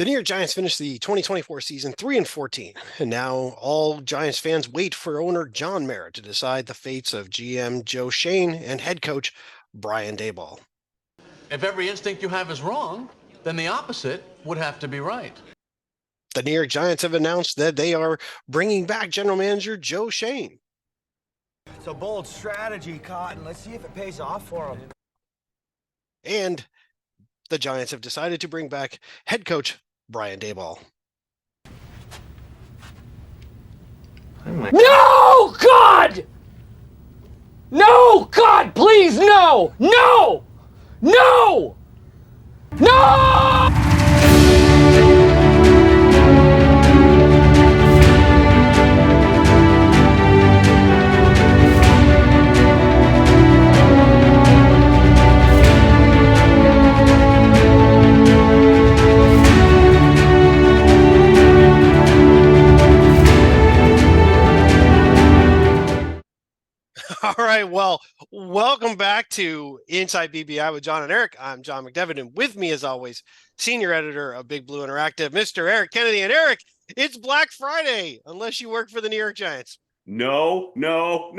The New York Giants finished the 2024 season 3-14, and now all Giants fans wait for owner John Mara to decide the fates of GM Joe Schoen and head coach Brian Daboll. If every instinct you have is wrong, then the opposite would have to be right. The New York Giants have announced that they are bringing back general manager Joe Schoen. It's a bold strategy, Cotton. Let's see if it pays off for them. And the Giants have decided to bring back head coach Brian Daboll. No, God! No, God, please, no! No! No! No! All right, well, welcome back to Inside BBI with John and Eric. I'm John McDevitt, and with me, as always, senior editor of Big Blue Interactive, Mr. Eric Kennedy. And Eric, it's Black Friday, unless you work for the New York Giants. No. No,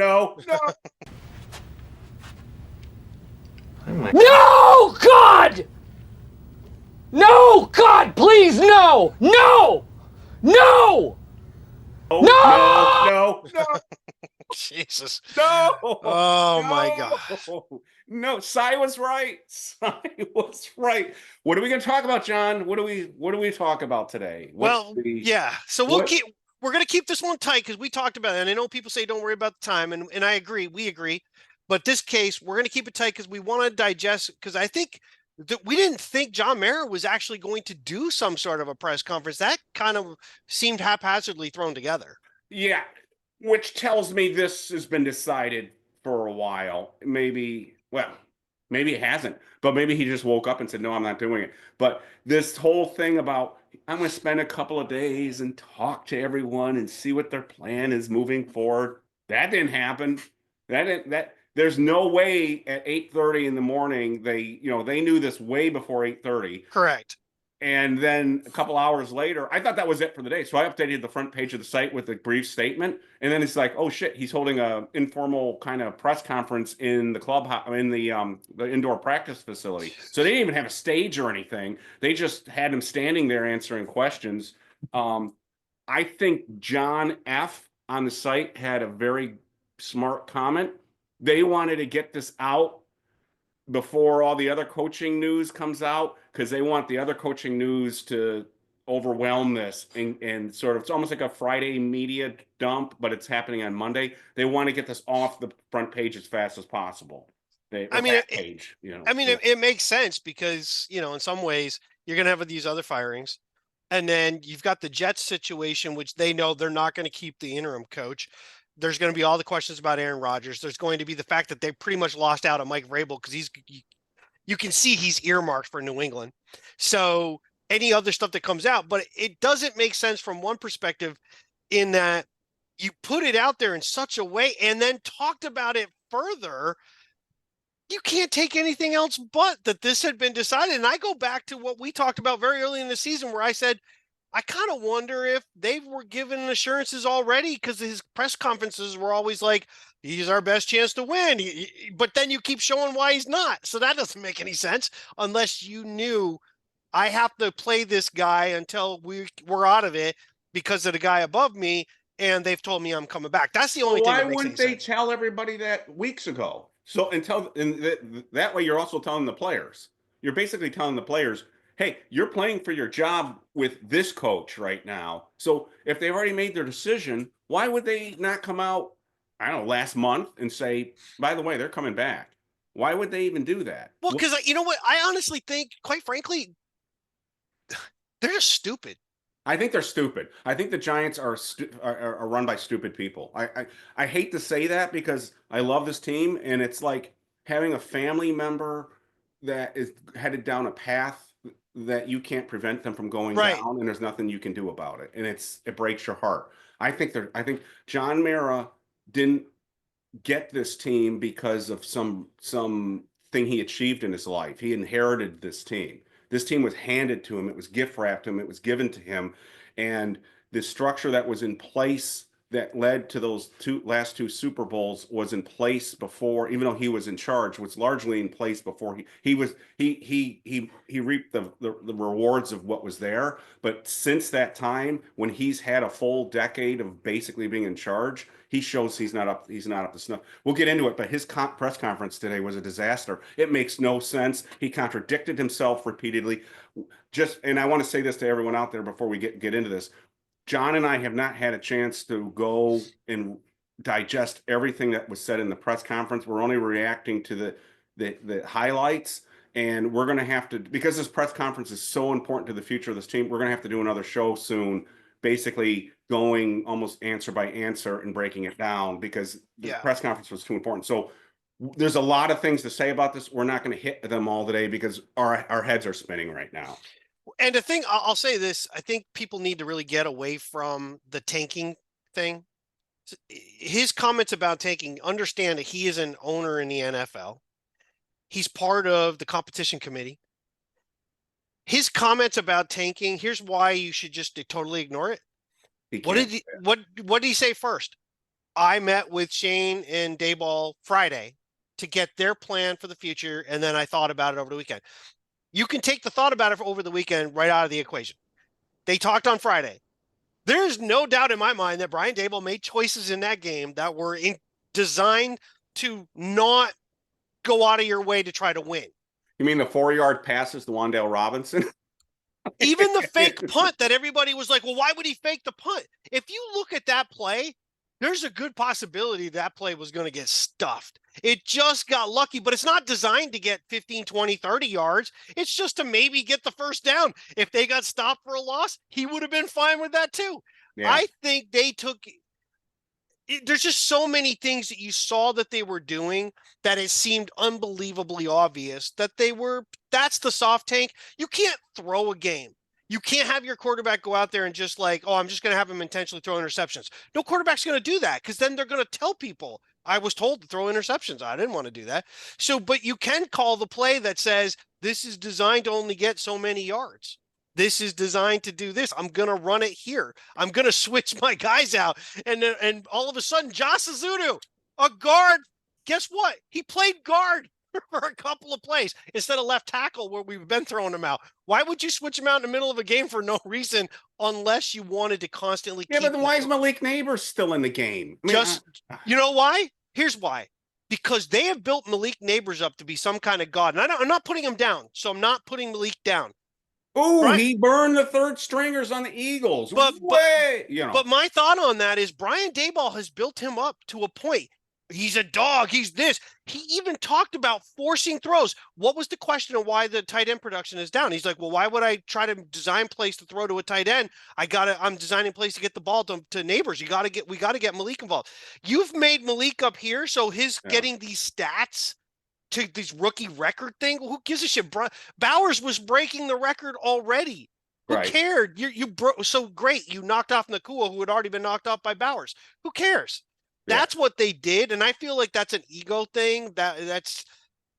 God! No, God, please, no! No! No! No. Jesus. No. Oh, no. my God. No, Cy was right. Cy was right. What are we going to talk about, John? What do we talk about today? Yeah. So we're going to keep this one tight because we talked about it. And I know people say don't worry about the time. And I agree. We agree. But this case, we're going to keep it tight because we want to digest, because I think that we didn't think John Mara was actually going to do some sort of a press conference. That kind of seemed haphazardly thrown together. Yeah, which tells me this has been decided for a while. Maybe it hasn't, but maybe he just woke up and said, no, I'm not doing it. But this whole thing about, I'm going to spend a couple of days and talk to everyone and see what their plan is moving forward. That didn't happen. There's no way at 8:30 in the morning, they knew this way before 8:30. Correct. And then a couple hours later, I thought that was it for the day. So I updated the front page of the site with a brief statement. And then it's like, oh shit, he's holding a informal kind of press conference in the clubhouse, in the indoor practice facility. So they didn't even have a stage or anything. They just had him standing there answering questions. I think John F. on the site had a very smart comment. They wanted to get this out before all the other coaching news comes out, because they want the other coaching news to overwhelm this and sort of, it's almost like a Friday media dump, but it's happening on Monday. They want to get this off the front page as fast as possible. It makes sense because, in some ways you're going to have these other firings, and then you've got the Jets situation, which they know they're not going to keep the interim coach. There's going to be all the questions about Aaron Rodgers. There's going to be the fact that they pretty much lost out on Mike Vrabel because you can see he's earmarked for New England. So any other stuff that comes out, but it doesn't make sense from one perspective in that you put it out there in such a way and then talked about it further. You can't take anything else but that this had been decided. And I go back to what we talked about very early in the season where I said, I kind of wonder if they were given assurances already, because his press conferences were always like, he's our best chance to win. But then you keep showing why he's not. So that doesn't make any sense unless you knew I have to play this guy until we're out of it because of the guy above me. And they've told me I'm coming back. That's the only thing. Why wouldn't they tell everybody that weeks ago? So that way you're also telling the players. You're basically telling the players, hey, you're playing for your job with this coach right now. So if they've already made their decision, why would they not come out, I don't know, last month and say, by the way, they're coming back? Why would they even do that? Well, because you know what? I honestly think, quite frankly, they're just stupid. I think they're stupid. I think the Giants are run by stupid people. I hate to say that because I love this team, and it's like having a family member that is headed down a path that you can't prevent them from going down, and there's nothing you can do about it, and it breaks your heart. I think John Mara didn't get this team because of some thing he achieved in his life. He inherited this team. This team was handed to him. It was gift wrapped to him. It was given to him. And the structure that was in place that led to those last two Super Bowls was in place before, even though he was in charge, was largely in place before he reaped the rewards of what was there. But since that time, when he's had a full decade of basically being in charge, he shows he's not up to snuff. We'll get into it, but his press conference today was a disaster. It makes no sense. He contradicted himself repeatedly. And I want to say this to everyone out there before we get into this. John and I have not had a chance to go and digest everything that was said in the press conference. We're only reacting to the highlights, and we're going to have to, because this press conference is so important to the future of this team, we're going to have to do another show soon, basically going almost answer by answer and breaking it down, because the press conference was too important. So there's a lot of things to say about this. We're not going to hit them all today because our heads are spinning right now. And the thing, I'll say this, I think people need to really get away from the tanking thing. His comments about tanking, understand that he is an owner in the NFL. He's part of the competition committee. His comments about tanking, here's why you should just totally ignore it. What did he say first? I met with Schoen and Daboll Friday to get their plan for the future, and then I thought about it over the weekend. You can take the thought about it over the weekend right out of the equation. They talked on Friday. There's no doubt in my mind that Brian Daboll made choices in that game that were designed to not go out of your way to try to win. You mean the 4-yard passes to Wan'Dale Robinson? Even the fake punt that everybody was like, well, why would he fake the punt? If you look at that play, there's a good possibility that play was going to get stuffed. It just got lucky, but it's not designed to get 15, 20, 30 yards. It's just to maybe get the first down. If they got stopped for a loss, he would have been fine with that too. Yeah. I think they took – there's just so many things that you saw that they were doing that it seemed unbelievably obvious that that's the soft tank. You can't throw a game. You can't have your quarterback go out there and just like, oh, I'm just going to have him intentionally throw interceptions. No quarterback's going to do that, because then they're going to tell people, I was told to throw interceptions. I didn't want to do that. So, but you can call the play that says, this is designed to only get so many yards. This is designed to do this. I'm going to run it here. I'm going to switch my guys out. And all of a sudden, Josh Azudu, a guard, guess what? He played guard for a couple of plays instead of left tackle where we've been throwing him out. Why would you switch him out in the middle of a game for no reason unless you wanted to constantly keep but then why is Malik Neighbors still in the game? I mean, you know why? Here's why. Because they have built Malik Neighbors up to be some kind of god. And I'm not putting him down, so I'm not putting Malik down. Oh, right? He burned the third stringers on the Eagles. But my thought on that is Brian Daboll has built him up to a point. He's a dog. He's this. He even talked about forcing throws. What was the question of why the tight end production is down? He's like, well, why would I try to design plays to throw to a tight end? I'm designing plays to get the ball to Neighbors. We got to get Malik involved. You've made Malik up here, so his getting these stats to this rookie record thing. Who gives a shit? Bowers was breaking the record already. Who cared? You broke so great. You knocked off Nakua, who had already been knocked off by Bowers. Who cares? That's what they did, and I feel like that's an ego thing. That's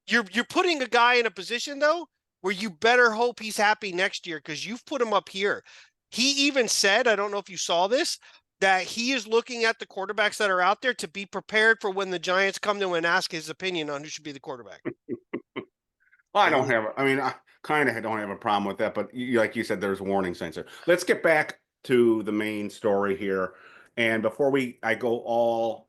you're putting a guy in a position though where you better hope he's happy next year, because you've put him up here. He even said, I don't know if you saw this, that he is looking at the quarterbacks that are out there to be prepared for when the Giants come to him and ask his opinion on who should be the quarterback. Well, I kind of don't have a problem with that, but like you said, there's warning signs there. Let's get back to the main story here. And before I go all,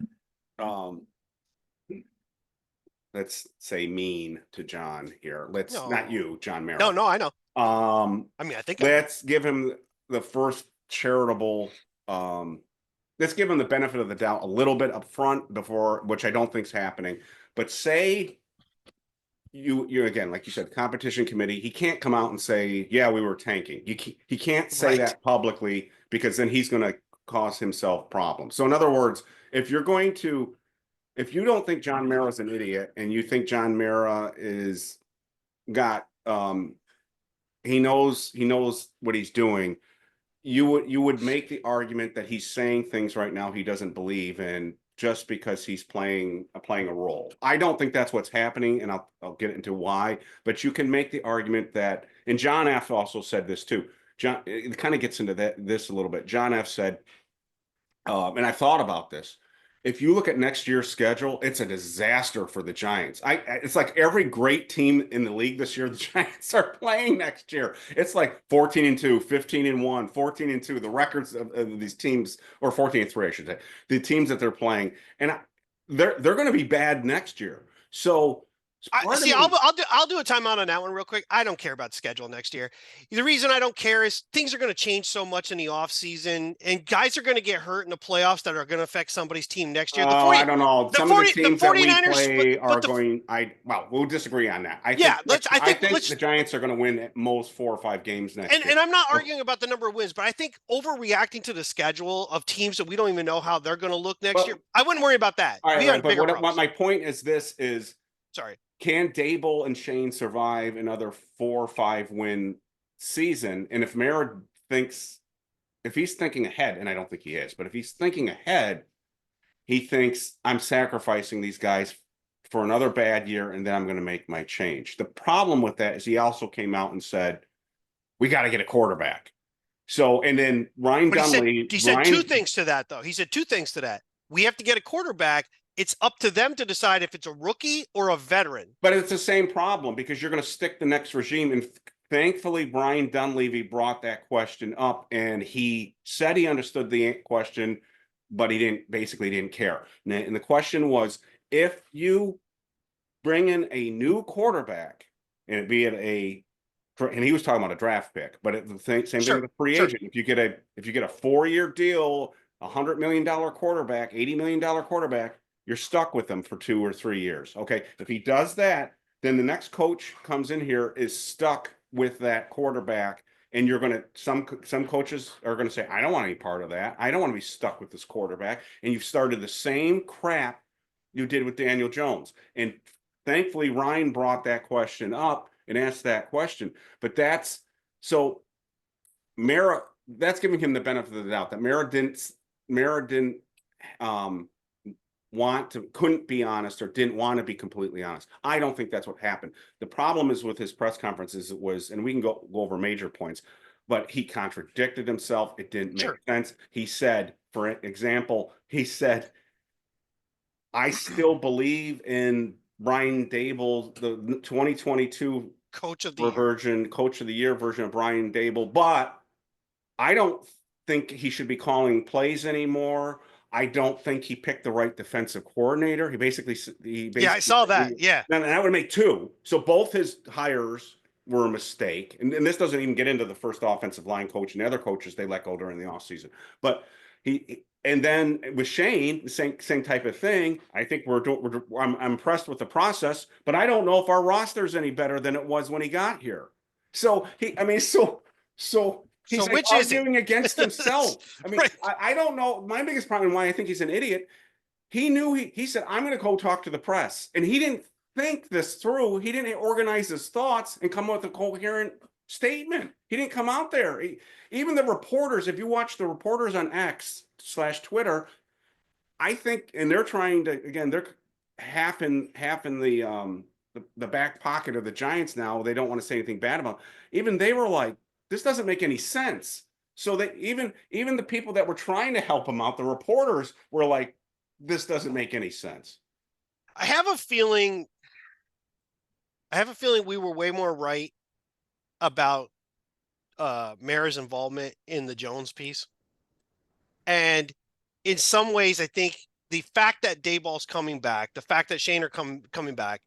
let's say mean to John here. Not you, John Mara. No, I know. Let's give him the first charitable, let's give him the benefit of the doubt a little bit up front which I don't think is happening. But say you again, like you said, competition committee, he can't come out and say, yeah, we were tanking. He can't say that publicly, because then he's going to cause himself problems. So in other words, if you don't think John Mara is an idiot, and you think John Mara is he knows what he's doing, you would make the argument that he's saying things right now he doesn't believe, and just because he's playing a role. I don't think that's what's happening, and I'll get into why. But you can make the argument that, and John F. also said this too. John, it kind of gets into this a little bit. John F. said, and I thought about this. If you look at next year's schedule, it's a disaster for the Giants. It's like every great team in the league this year, the Giants are playing next year. It's like 14-2, 15-1, 14-2. The records of these teams, or 14-3, I should say, the teams that they're playing, and they're going to be bad next year. So I'll do a timeout on that one real quick. I don't care about the schedule next year. The reason I don't care is things are going to change so much in the offseason, and guys are going to get hurt in the playoffs that are going to affect somebody's team next year. I don't know. Some of the teams that we play are going. We'll disagree on that. I think the Giants are going to win at most 4 or 5 games next year. And I'm not arguing about the number of wins, but I think overreacting to the schedule of teams that we don't even know how they're going to look next year, I wouldn't worry about that. All right, but what my point is sorry. Can Daboll and Schoen survive another 4 or 5 win season? And if Mara thinks, if he's thinking ahead, and I don't think he is, but if he's thinking ahead, he thinks I'm sacrificing these guys for another bad year, and then I'm going to make my change. The problem with that is he also came out and said, we got to get a quarterback. So, and then Ryan Dunley. He said 2 things to that, though. He said 2 things to that. We have to get a quarterback. It's up to them to decide if it's a rookie or a veteran. But it's the same problem because you're going to stick the next regime. And thankfully, Brian Dunleavy brought that question up, and he said he understood the question, but he didn't care. And the question was, if you bring in a new quarterback, and be it and he was talking about a draft pick, but it's the same thing with a free agent. If you get a 4-year deal, $100 million quarterback, $80 million quarterback, you're stuck with them for 2 or 3 years. Okay. If he does that, then the next coach comes in here is stuck with that quarterback. And you're going to, some coaches are going to say, I don't want any part of that. I don't want to be stuck with this quarterback. And you've started the same crap you did with Daniel Jones. And thankfully, Ryan brought that question up and asked that question. But that's giving him the benefit of the doubt that Mara didn't couldn't be honest or didn't want to be completely honest. I don't think that's what happened. The problem is with his press conferences, and we can go over major points, but he contradicted himself. It didn't make sense. He said, for example, I still believe in Brian Daboll, the 2022 Coach of the Year version of Brian Daboll, but I don't think he should be calling plays anymore. I don't think he picked the right defensive coordinator. He basically I saw that. Yeah. And that would make 2. So both his hires were a mistake. And this doesn't even get into the first offensive line coach and the other coaches they let go during the offseason. But and then with Schoen, the same type of thing. I think I'm impressed with the process, but I don't know if our roster is any better than it was when he got here. So he's arguing against himself. I mean, right. I don't know. My biggest problem, why I think he's an idiot, he knew he said, I'm going to go talk to the press. And he didn't think this through. He didn't organize his thoughts and come up with a coherent statement. He didn't come out there. Even the reporters, if you watch the reporters on X/Twitter, I think, and they're trying to, again, they're half in the back pocket of the Giants now. They don't want to say anything bad about it. Even they were like, this doesn't make any sense. So that even the people that were trying to help him out, the reporters, were like, this doesn't make any sense. I have a feeling we were way more right about Mara's involvement in the Jones piece. And in some ways, I think the fact that Daboll's coming back, the fact that Schoen are coming back,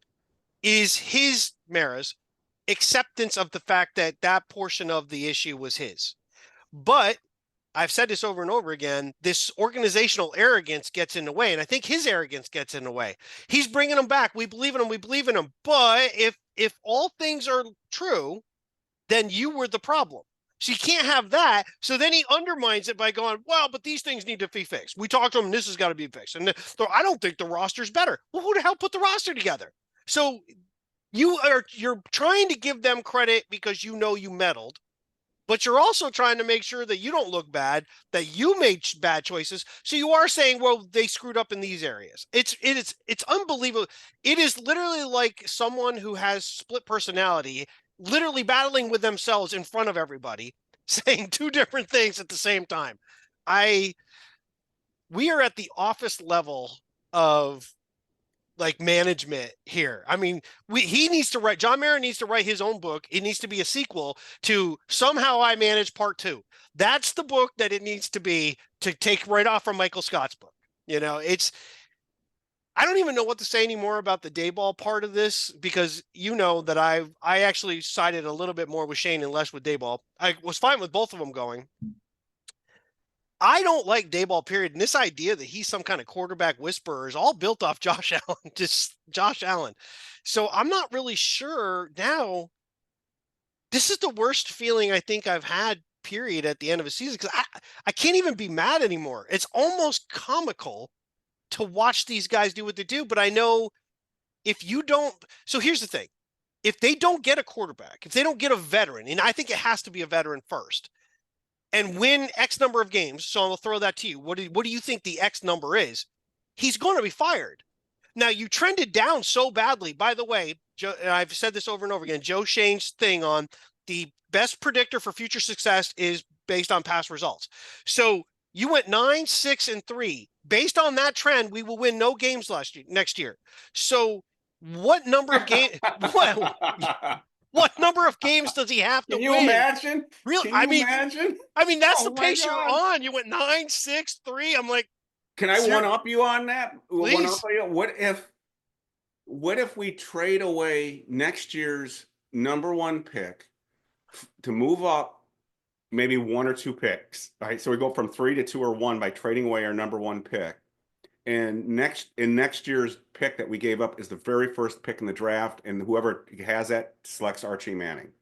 is Mara's acceptance of the fact that that portion of the issue was his. But I've said this over and over again, this organizational arrogance gets in the way. And I think his arrogance gets in the way. He's bringing them back. We believe in him. But if all things are true, then you were the problem. So you can't have that. So then he undermines it by going, well, but these things need to be fixed. We talked to him. This has got to be fixed. And I don't think the roster's better. Well, who the hell put the roster together? So you're trying to give them credit because you know you meddled. but you're also trying to make sure that you don't look bad, that you made bad choices. So you are saying, well, they screwed up in these areas. It's unbelievable. It is literally like someone who has split personality, literally battling with themselves in front of everybody, saying two different things at the same time. We are at the office level of like management here. I mean, he needs to write, John Mara needs to write his own book. It needs to be a sequel to Somehow I Manage Part 2. That's the book that it needs to be, to take right off from Michael Scott's book. You know, I don't even know what to say anymore about the Daboll part of this, because you know that I actually sided a little bit more with Schoen and less with Daboll. I was fine with both of them going. I don't like Daboll, period. And this idea that he's some kind of quarterback whisperer is all built off Josh Allen, just Josh Allen. So I'm not really sure now. This is the worst feeling I think I've had, period, at the end of a season, because I can't even be mad anymore. It's almost comical to watch these guys do what they do. But I know if you don't. So here's the thing. If they don't get a quarterback, if they don't get a veteran, and I think it has to be a veteran first, and win X number of games, so I'll throw that to you. What do you think the X number is? He's going to be fired. Now, you trended down so badly. By the way, Joe, and I've said this over and over again, Joe Shane's thing on the best predictor for future success is based on past results. So you went 9-6-3. Based on that trend, we will win no games next year. So what number of games? What number of games does he have to win? Can you imagine? Really? Can you imagine? I mean, that's Oh the my pace you're God. on. You went 9-6-3. I'm like, Can I one up you on that? Please. One up you? What if we trade away next year's #1 pick to move up maybe 1 or 2 picks, right? So we go from 3 to 2 or 1 by trading away our #1 pick. And next year's pick that we gave up is the very first pick in the draft, and whoever has that selects Archie Manning.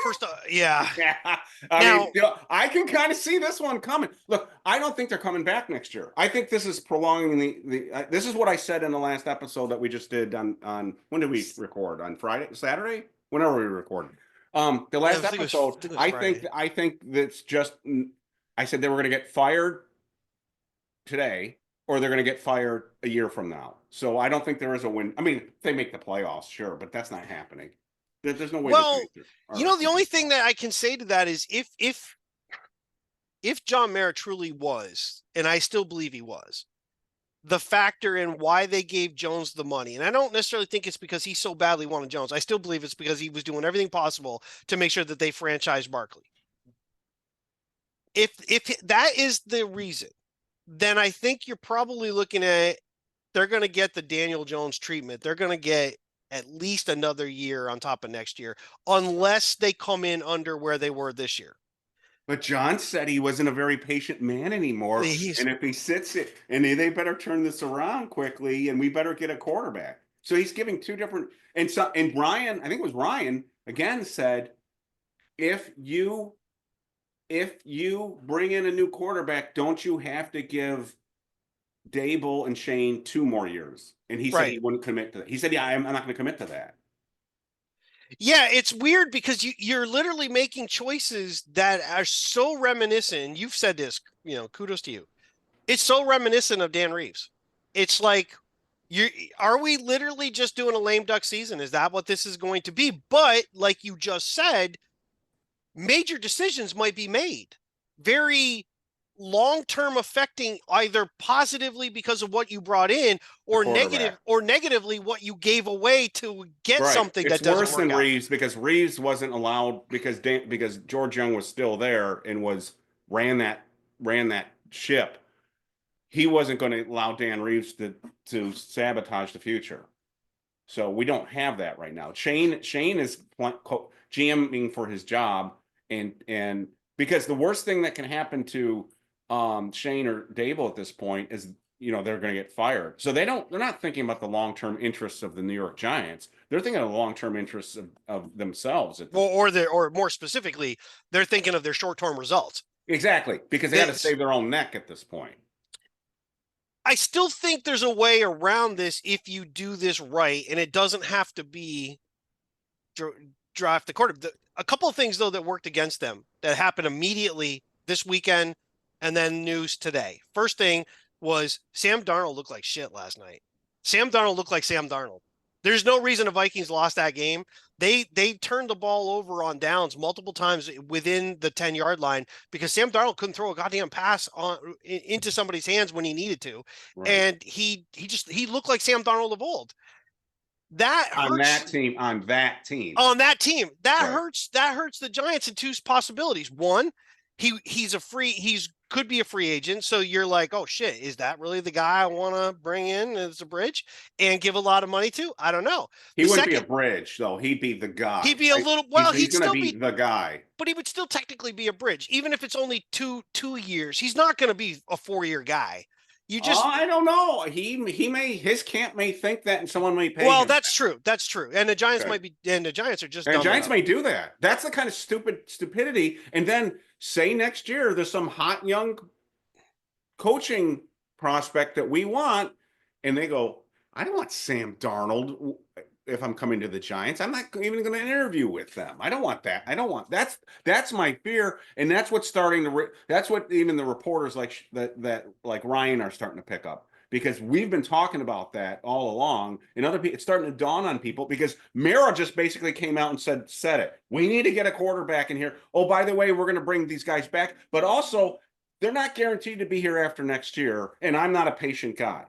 first, yeah. Yeah, Now- mean, I can kind of see this one coming. Look, I don't think they're coming back next year. I think this is prolonging the. This is what I said in the last episode that we just did on when did we record? On Friday, Saturday, whenever we recorded. The last episode, I think that's just. I said they were going to get fired today, or they're going to get fired a year from now. So I don't think there is a win. I mean, if they make the playoffs, sure, but that's not happening. There's no way. Well, you know, the only thing that I can say to that is if John Mara truly was, and I still believe he was, the factor in why they gave Jones the money, and I don't necessarily think it's because he so badly wanted Jones. I still believe it's because he was doing everything possible to make sure that they franchised Barkley. If that is the reason, then I think you're probably looking at they're going to get the Daniel Jones treatment. They're going to get at least another year on top of next year, unless they come in under where they were this year. But John said he wasn't a very patient man anymore. And if he sits it, and they better turn this around quickly, and we better get a quarterback. So he's giving two different. And Ryan, I think it was Ryan again, said, if you bring in a new quarterback, don't you have to give Daboll and Schoen 2 more years? And he said he wouldn't commit to that. He said, yeah, I'm not going to commit to that. Yeah, it's weird because you're literally making choices that are so reminiscent. You've said this, you know, kudos to you. It's so reminiscent of Dan Reeves. It's like, are we literally just doing a lame duck season? Is that what this is going to be? But like you just said, major decisions might be made. Very long-term affecting, either positively because of what you brought in, or negatively what you gave away to get something that doesn't work out. It's worse than Reeves, because Reeves wasn't allowed, because George Young was still there and ran that ship. He wasn't going to allow Dan Reeves to sabotage the future. So we don't have that right now. Schoen is GMing for his job, and because the worst thing that can happen to Schoen or Daboll at this point is, you know, they're going to get fired. So they're not thinking about the long-term interests of the New York Giants. They're thinking of the long-term interests of themselves. Or more specifically, they're thinking of their short-term results. Exactly, because they got to save their own neck at this point. I still think there's a way around this if you do this right, and it doesn't have to be draft the quarterback. a couple of things though that worked against them that happened immediately this weekend and then news today. First thing was Sam Darnold looked like shit last night. Sam Darnold looked like Sam Darnold. There's no reason the Vikings lost that game. They turned the ball over on downs multiple times within the 10-yard line because Sam Darnold couldn't throw a goddamn pass into somebody's hands when he needed to. Right. And he looked like Sam Darnold of old. That hurts. On that team. That Right. hurts the Giants in two possibilities. One, he's could be a free agent. So you're like, oh shit, is that really the guy I want to bring in as a bridge and give a lot of money to? I don't know. He wouldn't be a bridge though. He'd be the guy. He'd be a little, he'd still be the guy. But he would still technically be a bridge, even if it's only two years. He's not going to be a 4-year guy. You just, I don't know. His camp may think that, and someone may pay. well, him. That's true. That's true. And the Giants might be, and the Giants are just. And Giants may do that. That's the kind of stupidity. And then say next year there's some hot young coaching prospect that we want, and they go, I don't want Sam Darnold if I'm coming to the Giants. I'm not even going to interview with them. I don't want that. That's my fear, and that's what's starting to. That's what even the reporters like that like Ryan are starting to pick up, because we've been talking about that all along, and other people. It's starting to dawn on people because Mara just basically came out and said it. We need to get a quarterback in here. Oh, by the way, we're going to bring these guys back, but also they're not guaranteed to be here after next year, and I'm not a patient guy.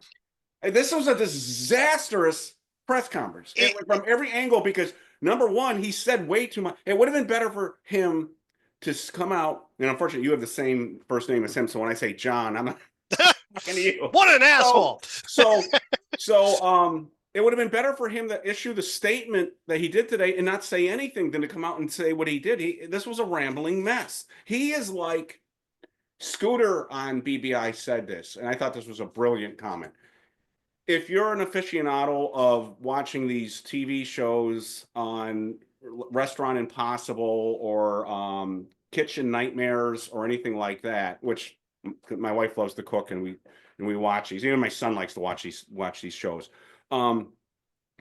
This was a disastrous press conference from every angle because, number one, he said way too much. It would have been better for him to come out, and unfortunately, you have the same first name as him, so when I say John, I'm not talking to you. What an asshole! So, it would have been better for him to issue the statement that he did today and not say anything than to come out and say what he did. This was a rambling mess. He is like Scooter on BBI said this, and I thought this was a brilliant comment. If you're an aficionado of watching these TV shows on Restaurant Impossible or Kitchen Nightmares or anything like that, which my wife loves to cook and we watch these. Even my son likes to watch these shows.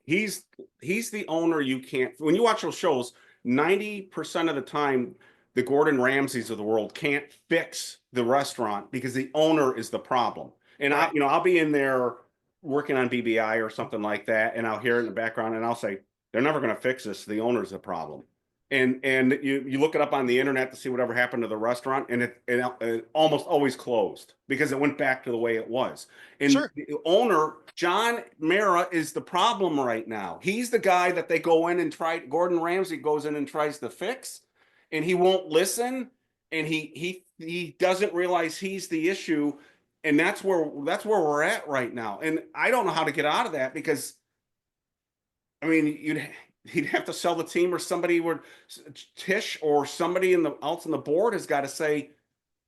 He's the owner. You can't, when you watch those shows, 90% of the time, the Gordon Ramsays of the world can't fix the restaurant because the owner is the problem. And I'll be in there working on BBI or something like that, and I'll hear it in the background, and I'll say, they're never going to fix this. The owner's the problem. And you look it up on the internet to see whatever happened to the restaurant, and it almost always closed because it went back to the way it was. And the owner, John Mara, is the problem right now. He's the guy that they go in and try. Gordon Ramsay goes in and tries to fix, and he won't listen, and he doesn't realize he's the issue. And that's where we're at right now. And I don't know how to get out of that because, I mean, he'd have to sell the team, or somebody would, Tish or somebody else on the board has got to say,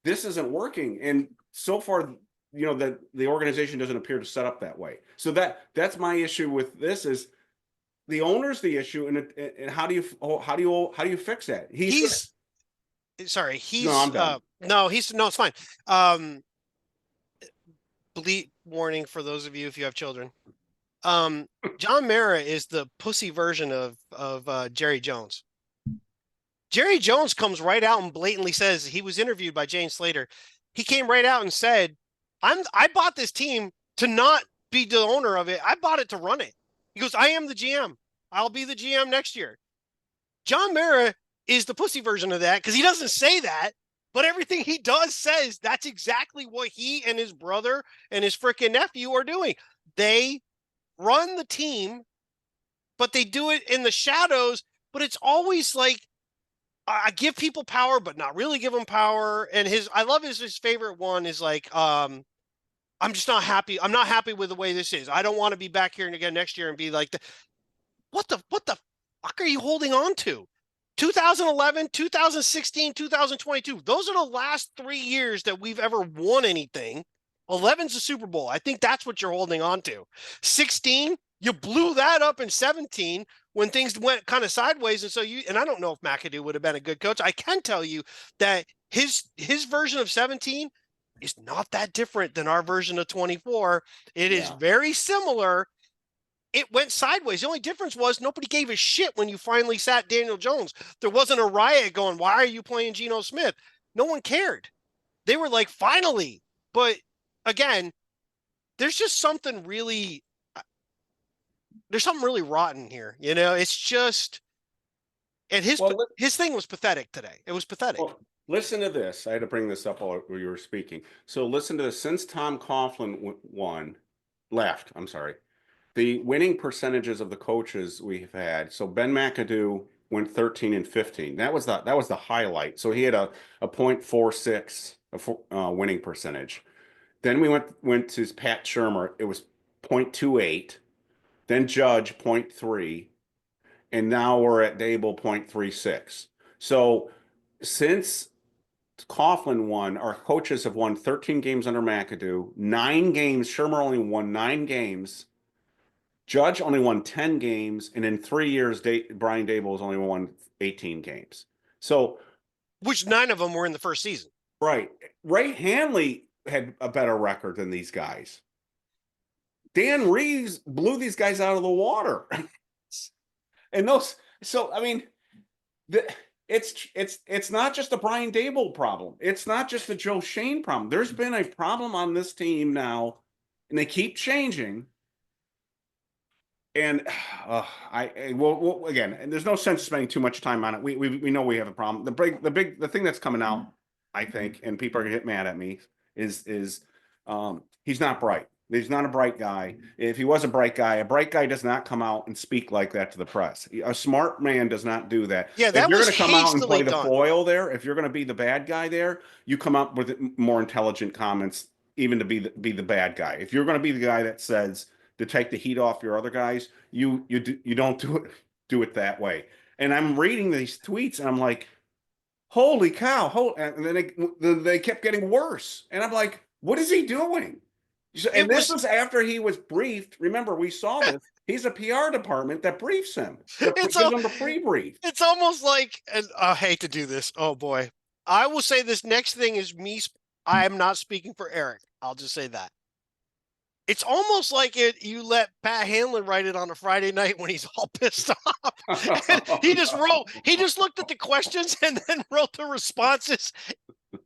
this isn't working. And so far, the organization doesn't appear to set up that way. So that's my issue with this is the owner's the issue. And how do you fix that? It's fine. Bleat warning for those of you if you have children. John Mara is the pussy version of Jerry Jones. Jerry Jones comes right out and blatantly says, he was interviewed by Jane Slater. He came right out and said, I bought this team to not be the owner of it. I bought it to run it. He goes, I am the GM. I'll be the GM next year. John Mara is the pussy version of that because he doesn't say that. But everything he does says that's exactly what he and his brother and his freaking nephew are doing. They run the team, but they do it in the shadows. But it's always like, I give people power, but not really give them power. And I love his favorite one is like, I'm just not happy. I'm not happy with the way this is. I don't want to be back here and again next year and be like, what the fuck are you holding on to? 2011, 2016, 2022. Those are the last 3 years that we've ever won anything. 11's a Super Bowl. I think that's what you're holding on to. 16, you blew that up in 17 when things went kind of sideways. And I don't know if McAdoo would have been a good coach. I can tell you that his version of 17 is not that different than our version of 24. It is very similar. it went sideways. The only difference was nobody gave a shit when you finally sat Daniel Jones. There wasn't a riot going, why are you playing Geno Smith? No one cared. They were like, finally. But again, there's just something really, there's something really rotten here. You know, it's just, and his thing was pathetic today. It was pathetic. Well, listen to this. I had to bring this up while you were speaking. So listen to this. Since Tom Coughlin left, I'm sorry, the winning percentages of the coaches we've had. So Ben McAdoo went 13 and 15. That was the highlight. So he had a .46 winning percentage. Then we went to Pat Shermer. It was .28. Then Judge .3, and now we're at Daboll .36. So since Coughlin won, our coaches have won 13 games under McAdoo, 9 games. Shermer only won 9 games. Judge only won 10 games, and in 3 years, Brian Daboll has only won 18 games. So, which 9 of them were in the first season. Right. Ray Hanley had a better record than these guys. Dan Reeves blew these guys out of the water. And those, so I mean, it's not just a Brian Daboll problem. It's not just a Joe Schoen problem. There's been a problem on this team now, and they keep changing. And well, again, and there's no sense spending too much time on it. We know we have a problem. The thing that's coming out, I think, and people are gonna get mad at me, is he's not bright. He's not a bright guy. If he was a bright guy does not come out and speak like that to the press. A smart man does not do that. Yeah, that if you're was going to come out and play the done. foil there, if you're going to be the bad guy there, you come up with more intelligent comments, even to be the bad guy. If you're going to be the guy that says to take the heat off your other guys, you don't do it that way. And I'm reading these tweets and I'm like, holy cow! And then they kept getting worse. And I'm like, what is he doing? And this was after he was briefed. Remember, we saw this. He's a PR department that briefs him. Gives him a pre-brief. It's almost like, and I hate to do this. Oh boy. I will say this next thing is me. I am not speaking for Eric. I'll just say that. It's almost like you let Pat Hanlon write it on a Friday night when he's all pissed off. he just looked at the questions and then wrote the responses.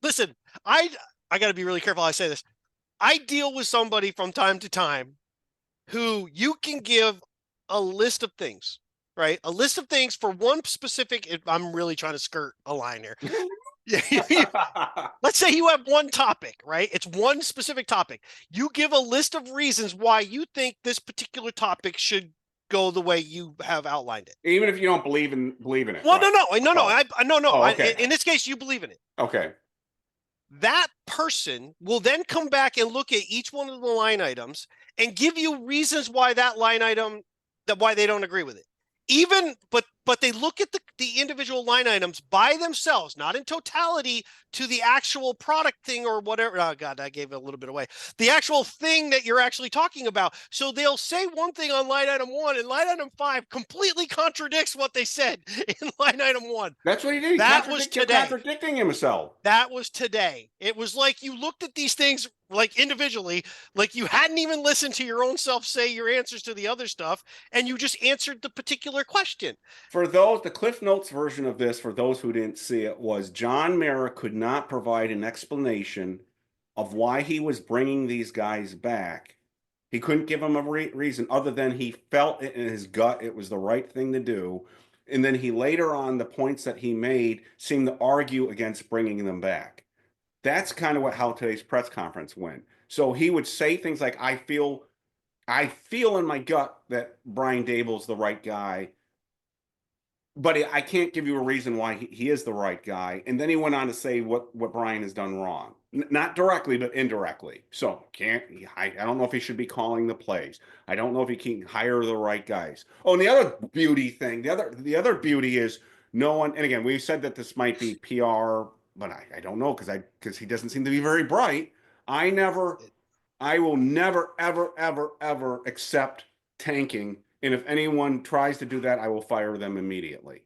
Listen, I got to be really careful how I say this. I deal with somebody from time to time who you can give a list of things, right? A list of things for one specific, I'm really trying to skirt a line here. Let's say you have one topic, right? It's one specific topic. You give a list of reasons why you think this particular topic should go the way you have outlined it. Even if you don't believe in it. Well, right? No. Okay. In this case, you believe in it. Okay. That person will then come back and look at each one of the line items and give you reasons why that line item, why they don't agree with it. But they look at the individual line items by themselves, not in totality to the actual product thing or whatever. Oh God, I gave it a little bit away. The actual thing that you're actually talking about. So they'll say one thing on line item 1 and line item 5 completely contradicts what they said in line item 1. That's what he did. That was today. Contradicting himself. That was today. It was like you looked at these things like individually, like you hadn't even listened to your own self say your answers to the other stuff, and you just answered the particular question. For those, the Cliff Notes version of this, for those who didn't see it, was John Mara could not provide an explanation of why he was bringing these guys back. He couldn't give them a reason other than he felt it in his gut it was the right thing to do. And then he later on, the points that he made seemed to argue against bringing them back. That's kind of how today's press conference went. So he would say things like, I feel in my gut that Brian Daboll's the right guy, but I can't give you a reason why he is the right guy. And then he went on to say what Brian has done wrong. Not directly, but indirectly. So I don't know if he should be calling the plays. I don't know if he can hire the right guys. Oh, and the other beauty thing, the other beauty is no one, and again, we said that this might be PR, but I don't know because he doesn't seem to be very bright. I will never, ever, ever, ever accept tanking. And if anyone tries to do that, I will fire them immediately.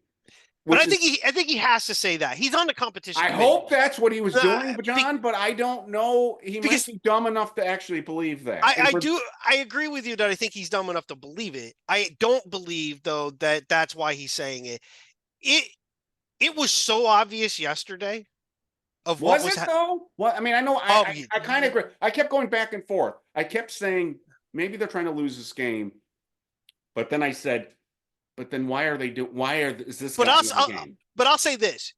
But I think he has to say that. He's on the competition I committee. hope that's what he was doing, John, but I don't know. He might be dumb enough to actually believe that. I agree with you that I think he's dumb enough to believe it. I don't believe, though, that that's why he's saying it. It was so obvious yesterday of what was though? What I mean, I know I kind of agree. I kept going back and forth. I kept saying maybe they're trying to lose this game, but then I said, but then why are they doing? Is this? But I'll say this: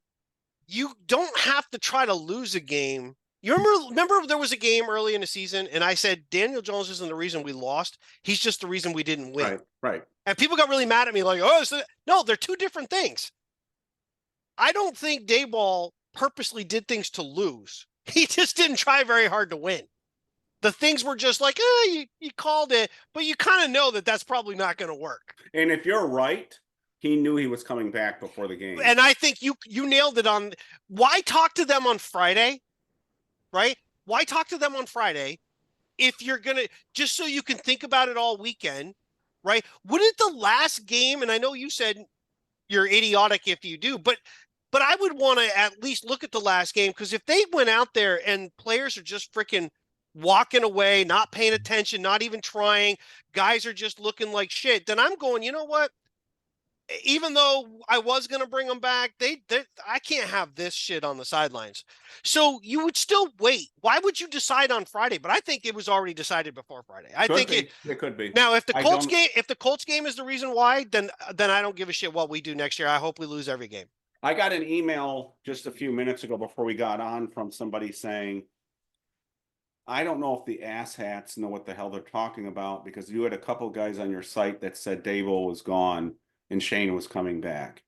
you don't have to try to lose a game. You remember there was a game early in the season, and I said Daniel Jones isn't the reason we lost. He's just the reason we didn't win. Right. And people got really mad at me, like, "Oh, no, they're two different things." I don't think Daboll purposely did things to lose. He just didn't try very hard to win. The things were just like, you called it, but you kind of know that that's probably not going to work. And if you're right, he knew he was coming back before the game. And I think you nailed it on why talk to them on Friday, right? Why talk to them on Friday if you're going to, just so you can think about it all weekend, right? Wouldn't the last game, and I know you said you're idiotic if you do, but I would want to at least look at the last game, because if they went out there and players are just freaking walking away, not paying attention, not even trying, guys are just looking like shit, then I'm going, you know what? Even though I was going to bring them back, I can't have this shit on the sidelines. So you would still wait. Why would you decide on Friday? But I think it was already decided before Friday. It could be. Now, if the Colts game is the reason why, then I don't give a shit what we do next year. I hope we lose every game. I got an email just a few minutes ago before we got on from somebody saying, I don't know if the asshats know what the hell they're talking about, because you had a couple guys on your site that said Daboll was gone and Schoen was coming back.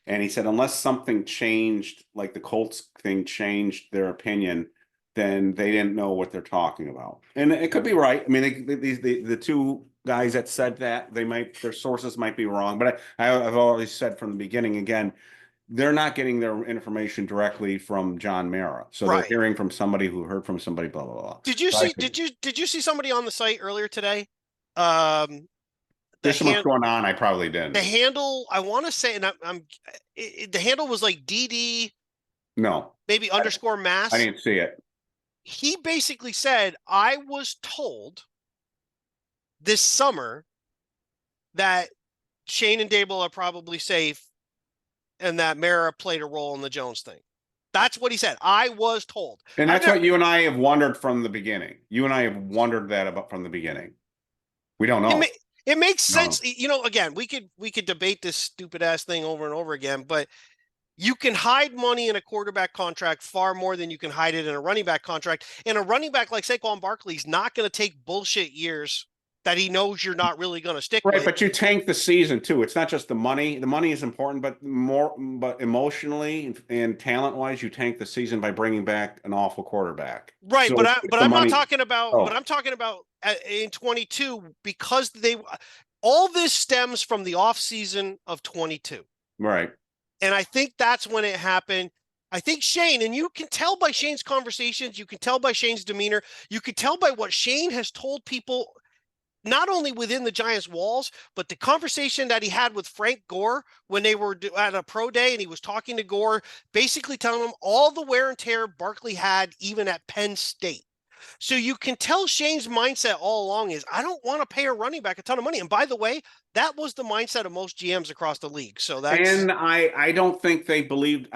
And he said, unless something changed, like the Colts thing changed their opinion, then they didn't know what they're talking about. And it could be right. I mean, the two guys that said that, their sources might be wrong, but I've always said from the beginning, again, they're not getting their information directly from John Mara. So they're hearing from somebody who heard from somebody, blah, blah, blah. Did you see somebody on the site earlier today? There's so much going on. I probably didn't. The handle, I want to say, and the handle was like DD. No. Maybe underscore mass. I didn't see it. He basically said, I was told this summer that Schoen and Daboll are probably safe, and that Mara played a role in the Jones thing. That's what he said. I was told. And that's what you and I have wondered from the beginning. You and I have wondered that from the beginning. We don't know. It makes sense. You know, again, we could debate this stupid ass thing over and over again, but you can hide money in a quarterback contract far more than you can hide it in a running back contract. And a running back like Saquon Barkley is not going to take bullshit years that he knows you're not really going to stick with. Right, but you tank the season too. It's not just the money. The money is important, but emotionally and talent-wise, you tank the season by bringing back an awful quarterback. Right, so but I'm not talking about. But I'm talking about in 22, because all this stems from the offseason of 22. Right, and I think that's when it happened. I think Schoen, and you can tell by Shane's conversations, you can tell by Shane's demeanor, you can tell by what Schoen has told people, not only within the Giants walls, but the conversation that he had with Frank Gore when they were at a pro day and he was talking to Gore, basically telling him all the wear and tear Barkley had even at Penn State. So you can tell Shane's mindset all along is, I don't want to pay a running back a ton of money. And by the way, that was the mindset of most GMs across the league. So that's. And I don't think they believed,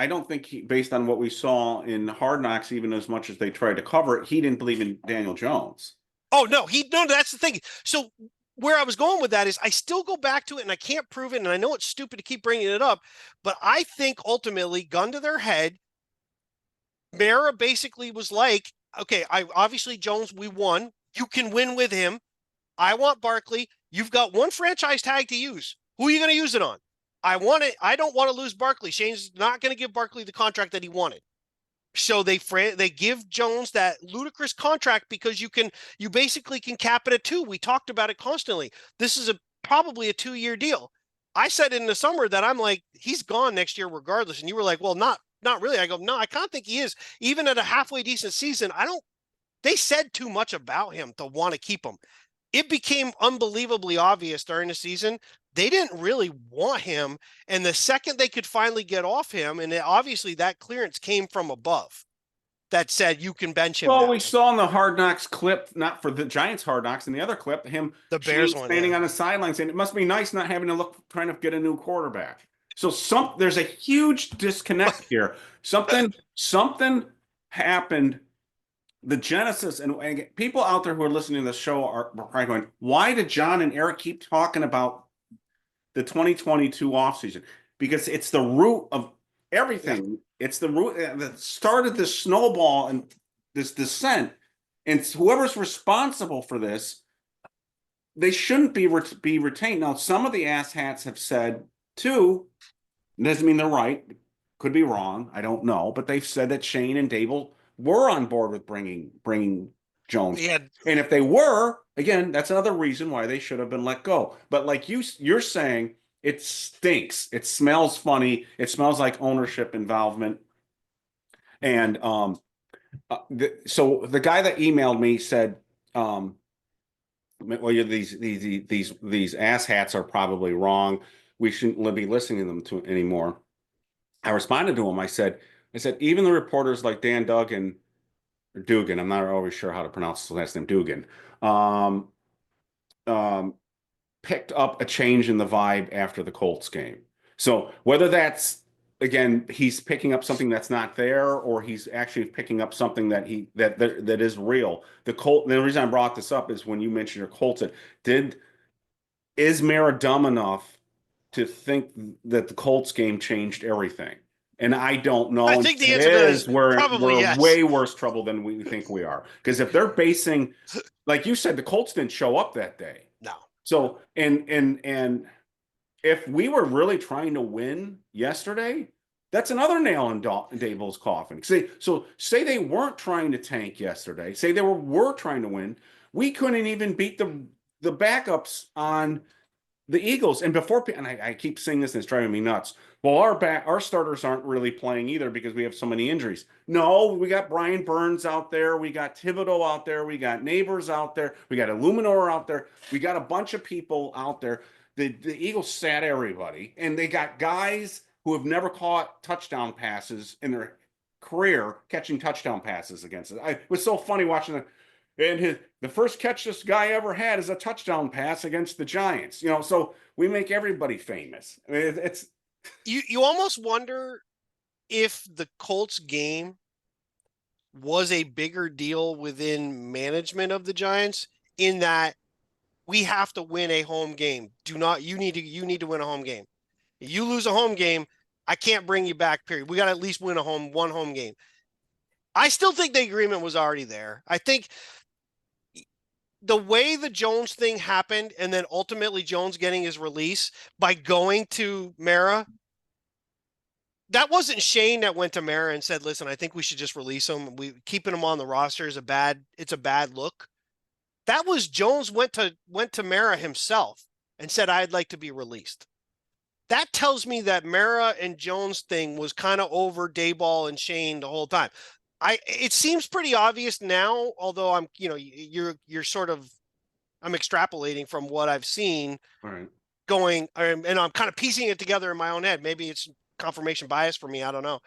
based on what we saw in Hard Knocks, even as much as they tried to cover it, he didn't believe in Daniel Jones. Oh, no, that's the thing. So where I was going with that is I still go back to it and I can't prove it. And I know it's stupid to keep bringing it up, but I think ultimately, gun to their head, Mara basically was like, okay, obviously Jones, we won. You can win with him. I want Barkley. You've got one franchise tag to use. Who are you going to use it on? I want it. I don't want to lose Barkley. Shane's not going to give Barkley the contract that he wanted. So they give Jones that ludicrous contract because you basically can cap it at 2. We talked about it constantly. This is probably a 2-year deal. I said in the summer that I'm like, he's gone next year regardless. And you were like, well, not really. I go, no, I can't think he is. Even at a halfway decent season, they said too much about him to want to keep him. it became unbelievably obvious during the season. They didn't really want him. And the second they could finally get off him, and obviously that clearance came from above that said, you can bench him Well, now. we saw in the Hard Knocks clip, not for the Giants Hard Knocks, in the other clip, him The Bears one, standing yeah. on the sidelines, and it must be nice not having to look trying to get a new quarterback. So there's a huge disconnect here. Something happened. The genesis, and people out there who are listening to the show are probably going, why did John and Eric keep talking about the 2022 offseason? Because it's the root of everything. Yeah. It's the root that started this snowball and this descent. And whoever's responsible for this, they shouldn't be retained. Now, some of the asshats have said, too, doesn't mean they're right, could be wrong, I don't know, but they've said that Schoen and Daboll were on board with bringing Jones. Yeah. And if they were, again, that's another reason why they should have been let go. But like you're saying, it stinks. It smells funny. It smells like ownership involvement. And so the guy that emailed me said, well, these asshats are probably wrong. We shouldn't be listening to them anymore. I responded to him. I said, even the reporters like Dan Duggan, or Dugan, I'm not always sure how to pronounce his last name, Dugan, picked up a change in the vibe after the Colts game. So whether that's, again, he's picking up something that's not there, or he's actually picking up something that that is real. The reason I brought this up is when you mentioned your Colts, is Mara dumb enough to think that the Colts game changed everything? And I don't know. I think the answer is we're yes. way worse trouble than we think we are. Because if they're basing, like you said, the Colts didn't show up that day. No. So and if we were really trying to win yesterday, that's another nail in Daboll's coffin. Say they weren't trying to tank yesterday. Say they were trying to win. We couldn't even beat the backups on the Eagles. And I keep saying this and it's driving me nuts. Well, our starters aren't really playing either because we have so many injuries. No, we got Brian Burns out there. We got Thibodeau out there. We got Neighbors out there. We got Illuminor out there. We got a bunch of people out there. The Eagles sat everybody, and they got guys who have never caught touchdown passes in their career catching touchdown passes against it. It was so funny watching the first catch this guy ever had is a touchdown pass against the Giants. So we make everybody famous. I mean, it's you almost wonder if the Colts game was a bigger deal within management of the Giants, in that we have to win a home game. You need to win a home game. If you lose a home game, I can't bring you back, period. We got to at least win one home game. I still think the agreement was already there. I think the way the Jones thing happened, and then ultimately Jones getting his release by going to Mara, that wasn't Schoen that went to Mara and said, listen, I think we should just release him. Keeping him on the roster is a bad look. That was Jones went to Mara himself and said, I'd like to be released. That tells me that Mara and Jones thing was kind of over Daboll and Schoen the whole time. It seems pretty obvious now, although I'm extrapolating from what I've seen. all right. Going, and I'm kind of piecing it together in my own head. Maybe it's confirmation bias for me. I don't know,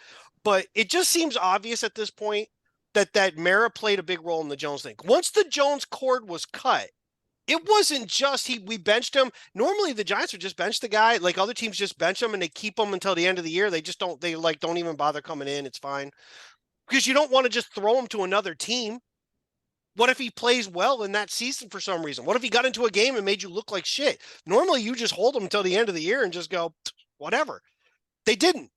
but it just seems obvious at this point that Mara played a big role in the Jones thing. Once the Jones cord was cut, it wasn't just we benched him. Normally the Giants would just bench the guy. Like other teams just bench him and they keep him until the end of the year. They just don't even bother coming in. It's fine. Because you don't want to just throw him to another team. What if he plays well in that season for some reason? What if he got into a game and made you look like shit? Normally you just hold him until the end of the year and just go, whatever. They didn't.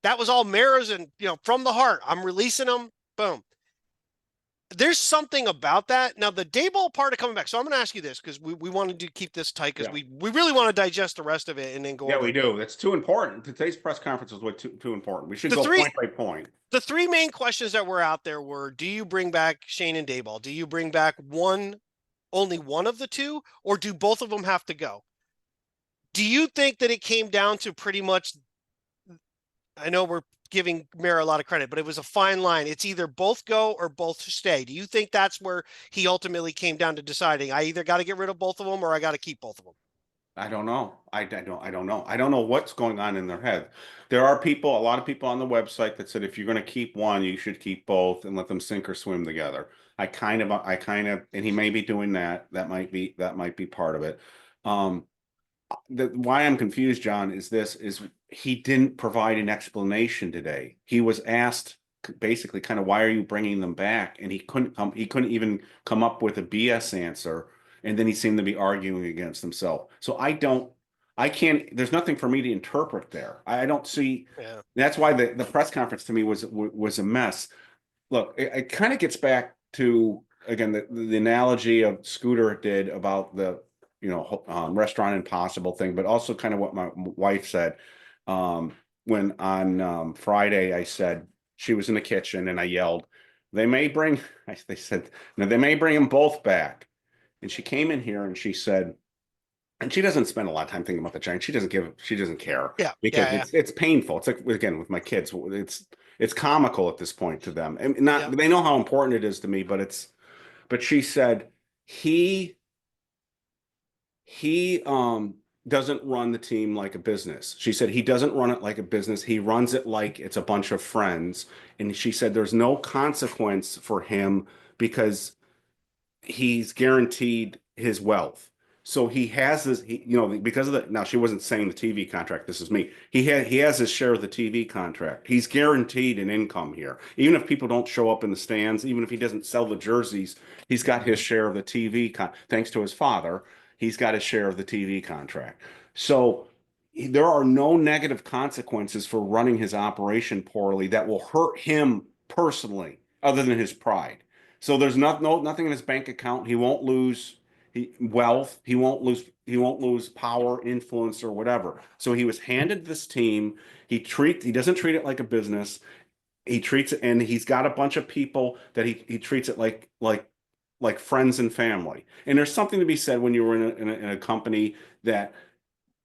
That was all Mara's and, from the heart. I'm releasing him. Boom. There's something about that. Now, the Daboll part of coming back. So I'm going to ask you this because we wanted to keep this tight because we really want to digest the rest of it and then go. Yeah, we do. That's too important. Today's press conference was too important. We should go point by point. The three main questions that were out there were: do you bring back Schoen and Daboll? Do you bring back only one of the two, or do both of them have to go? Do you think that it came down to pretty much I know we're giving Mayor a lot of credit, but it was a fine line. It's either both go or both stay. Do you think that's where he ultimately came down to deciding I either got to get rid of both of them or I got to keep both of them? I don't know. I don't know. I don't know what's going on in their head. There are people, a lot of people on the website that said if you're going to keep one, you should keep both and let them sink or swim together. And he may be doing that. That might be part of it. Why I'm confused, John, is he didn't provide an explanation today. He was asked basically kind of why are you bringing them back, and he couldn't even come up with a BS answer, and then he seemed to be arguing against himself. So I can't. There's nothing for me to interpret there. I don't see. Yeah. That's why the press conference to me was a mess. Look, it kind of gets back to again the analogy of Scooter did about the restaurant impossible thing, but also kind of what my wife said when on Friday I said she was in the kitchen and I yelled, they said, no, they may bring them both back. And she came in here and she said, and she doesn't spend a lot of time thinking about the Giants. She doesn't care. Yeah. Because it's painful. It's like, again, with my kids, it's comical at this point to them. And they know how important it is to me, but she said, he doesn't run the team like a business. She said he doesn't run it like a business. He runs it like it's a bunch of friends. And she said there's no consequence for him because he's guaranteed his wealth. So he has this, because of the, now she wasn't saying the TV contract, this is me. He has his share of the TV contract. He's guaranteed an income here. Even if people don't show up in the stands, even if he doesn't sell the jerseys, he's got his share of the TV, thanks to his father. He's got his share of the TV contract. So there are no negative consequences for running his operation poorly that will hurt him personally, other than his pride. So there's nothing in his bank account. He won't lose wealth. He won't lose power, influence, or whatever. So he was handed this team. He doesn't treat it like a business. He treats it, and he's got a bunch of people that he treats it like friends and family. And there's something to be said when you're in a company that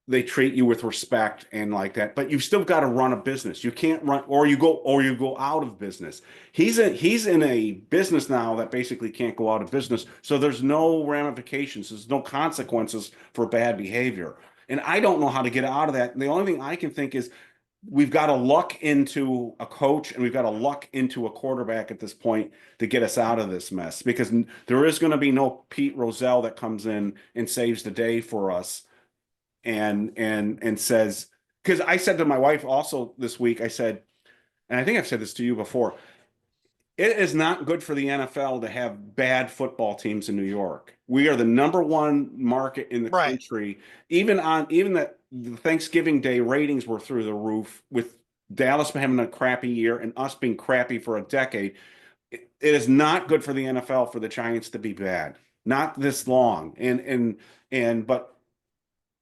they treat you with respect and like that, but you've still got to run a business. You can't run, or you go out of business. He's in a business now that basically can't go out of business. So there's no ramifications. There's no consequences for bad behavior. And I don't know how to get out of that. And the only thing I can think is we've got to luck into a coach and we've got to luck into a quarterback at this point to get us out of this mess, because there is going to be no Pete Rozelle that comes in and saves the day for us and says, because I said to my wife also this week, I said, and I think I've said this to you before, it is not good for the NFL to have bad football teams in New York. We are the #1 market in the country. Even the Thanksgiving Day ratings were through the roof, with Dallas having a crappy year and us being crappy for a decade. It is not good for the NFL for the Giants to be bad. Not this long. But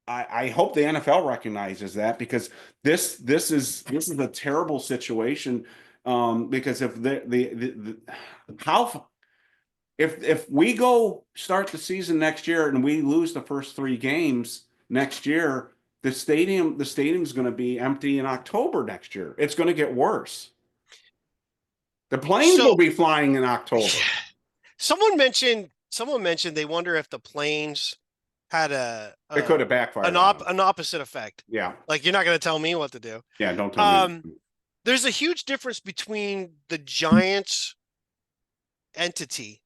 I hope the NFL recognizes that, because this is a terrible situation. Because if we go start the season next year and we lose the first 3 games next year, the stadium's going to be empty in October next year. It's going to get worse. The planes will be flying in October. Someone mentioned they wonder if the planes had it could have backfired. An opposite effect. Yeah. Like, you're not going to tell me what to do. Yeah, don't tell me. There's a huge difference between the Giants entity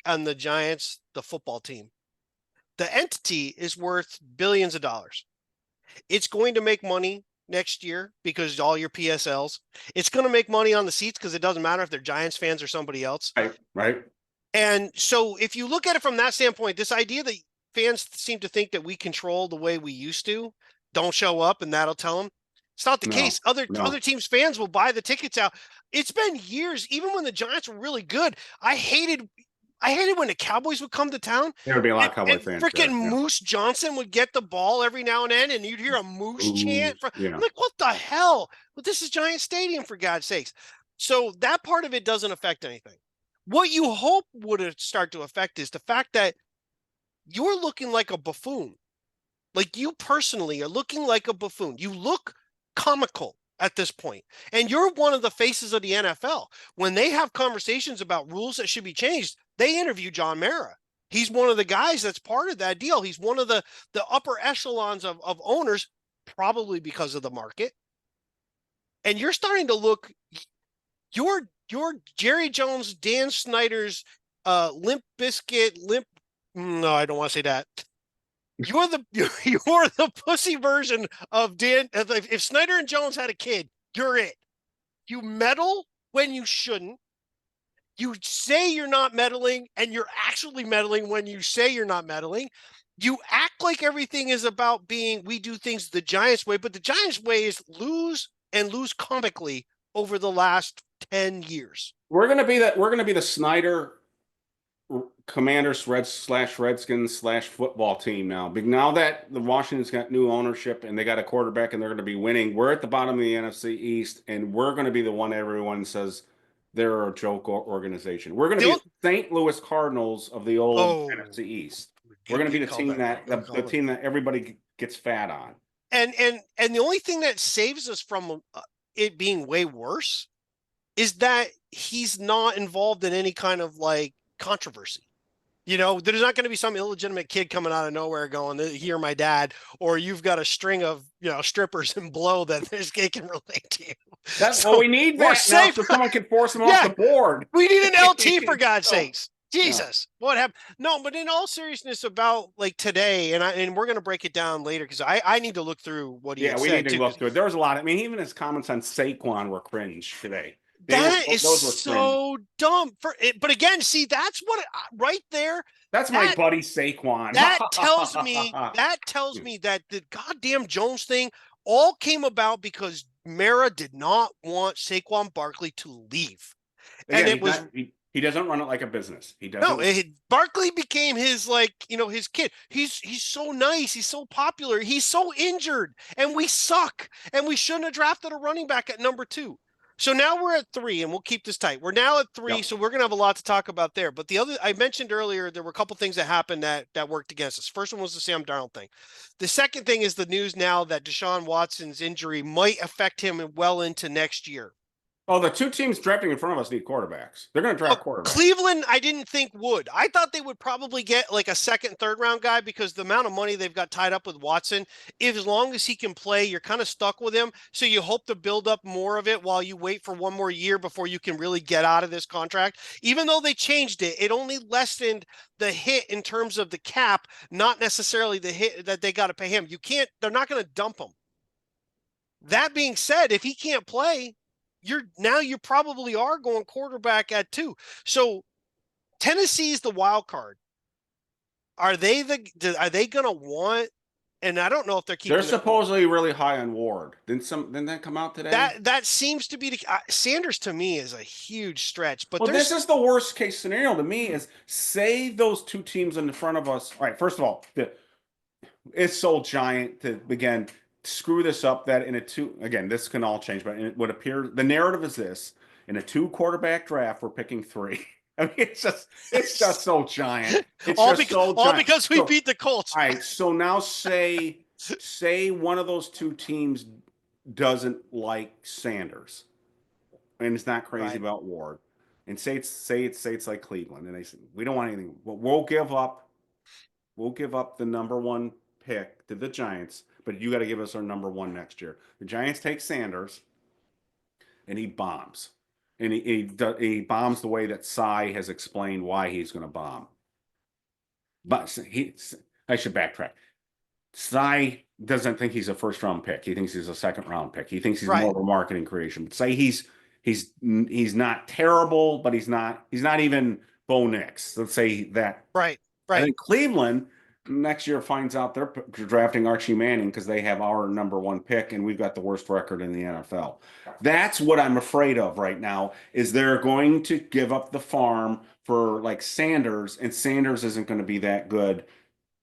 and the Giants, the football team. The entity is worth billions of dollars. It's going to make money next year because all your PSLs. It's going to make money on the seats because it doesn't matter if they're Giants fans or somebody else. Right. And so if you look at it from that standpoint, this idea that fans seem to think that we control the way we used to, don't show up and that'll tell them. It's not the case. Other teams' fans will buy the tickets out. It's been years, even when the Giants were really good. I hated when the Cowboys would come to town. There would be a lot of Cowboy fans. Freaking Moose Johnson would get the ball every now and then, and you'd hear a Moose chant. I'm like, what the hell? But this is Giant Stadium, for God's sakes. So that part of it doesn't affect anything. What you hope would start to affect is the fact that you're looking like a buffoon. Like, you personally are looking like a buffoon. You look comical at this point. And you're one of the faces of the NFL. When they have conversations about rules that should be changed, they interview John Mara. He's one of the guys that's part of that deal. He's one of the upper echelons of owners, probably because of the market. And you're starting to look, your Jerry Jones, Dan Snyder's Limp Biscuit, no, I don't want to say that. You're the pussy version of Dan. If Snyder and Jones had a kid, you're it. You meddle when you shouldn't. You say you're not meddling, and you're actually meddling when you say you're not meddling. You act like everything is about we do things the Giants way, but the Giants way is lose and lose comically over the last 10 years. We're gonna be the Snyder Commanders Redskins football team now. But now that the Washington's got new ownership and they got a quarterback and they're going to be winning, we're at the bottom of the NFC East, and we're going to be the one everyone says they're a joke organization. We're going to be St. Louis Cardinals of the old NFC East. We're going to be the team the team that everybody gets fat on. And the only thing that saves us from it being way worse is that he's not involved in any kind of like controversy. You know, there's not going to be some illegitimate kid coming out of nowhere going, "You're my dad," or you've got a string of, strippers and blow that this kid can relate to. That's what we need. That now, so someone can force him off the board. We need an LT for God's sakes. Jesus, what happened? No, but in all seriousness about like today, and we're going to break it down later because I need to look through what he said. Yeah, we need to look through it. There was a lot. I mean, even his comments on Saquon were cringe today. That is so dumb. But again, see, that's what right there. That's my buddy Saquon. That tells me that the goddamn Jones thing all came about because Mara did not want Saquon Barkley to leave, and it was. He doesn't run it like a business. He doesn't. No, Barkley became his his kid. He's so nice. He's so popular. He's so injured, and we suck. And we shouldn't have drafted a running back at number 2. So now we're at 3, and we'll keep this tight. We're now at 3, so we're going to have a lot to talk about there. But I mentioned earlier, there were a couple things that happened that worked against us. First one was the Sam Darnold thing. The second thing is the news now that Deshaun Watson's injury might affect him well into next year. Oh, the two teams drafting in front of us need quarterbacks. They're going to draft quarterbacks. Cleveland, I didn't think would. I thought they would probably get like a second, third round guy because the amount of money they've got tied up with Watson, as long as he can play, you're kind of stuck with him. So you hope to build up more of it while you wait for one more year before you can really get out of this contract. Even though they changed it, it only lessened the hit in terms of the cap, not necessarily the hit that they got to pay him. They're not going to dump him. That being said, if he can't play, you probably are going quarterback at 2. So Tennessee's the wild card. Are they going to want? And I don't know if they're keeping. They're supposedly really high on Ward. Didn't that come out today? That seems to be Sanders to me is a huge stretch. But this is the worst case scenario to me. Is say those two teams in front of us. All right, first of all, it's so giant to begin. Screw this up that in this can all change, but it would appear the narrative is this: in a 2 quarterback draft, we're picking 3. I mean, it's just so giant. It's all because we beat the Colts. All right, so now say one of those 2 teams doesn't like Sanders, and it's not crazy about Ward, and say it's like Cleveland, and they say we don't want anything, but we'll give up the number 1 pick to the Giants. But you got to give us our number 1 next year. The Giants take Sanders, and he bombs. And he bombs the way that Cy has explained why he's going to bomb. But I should backtrack. Cy doesn't think he's a first-round pick. He thinks he's a second-round pick. He thinks he's more of a marketing creation. But say he's not terrible, but he's not even Bo Nix. Let's say that. Right. And then Cleveland next year finds out they're drafting Archie Manning because they have our number 1 pick and we've got the worst record in the NFL. That's what I'm afraid of right now is they're going to give up the farm for like Sanders, and Sanders isn't going to be that good.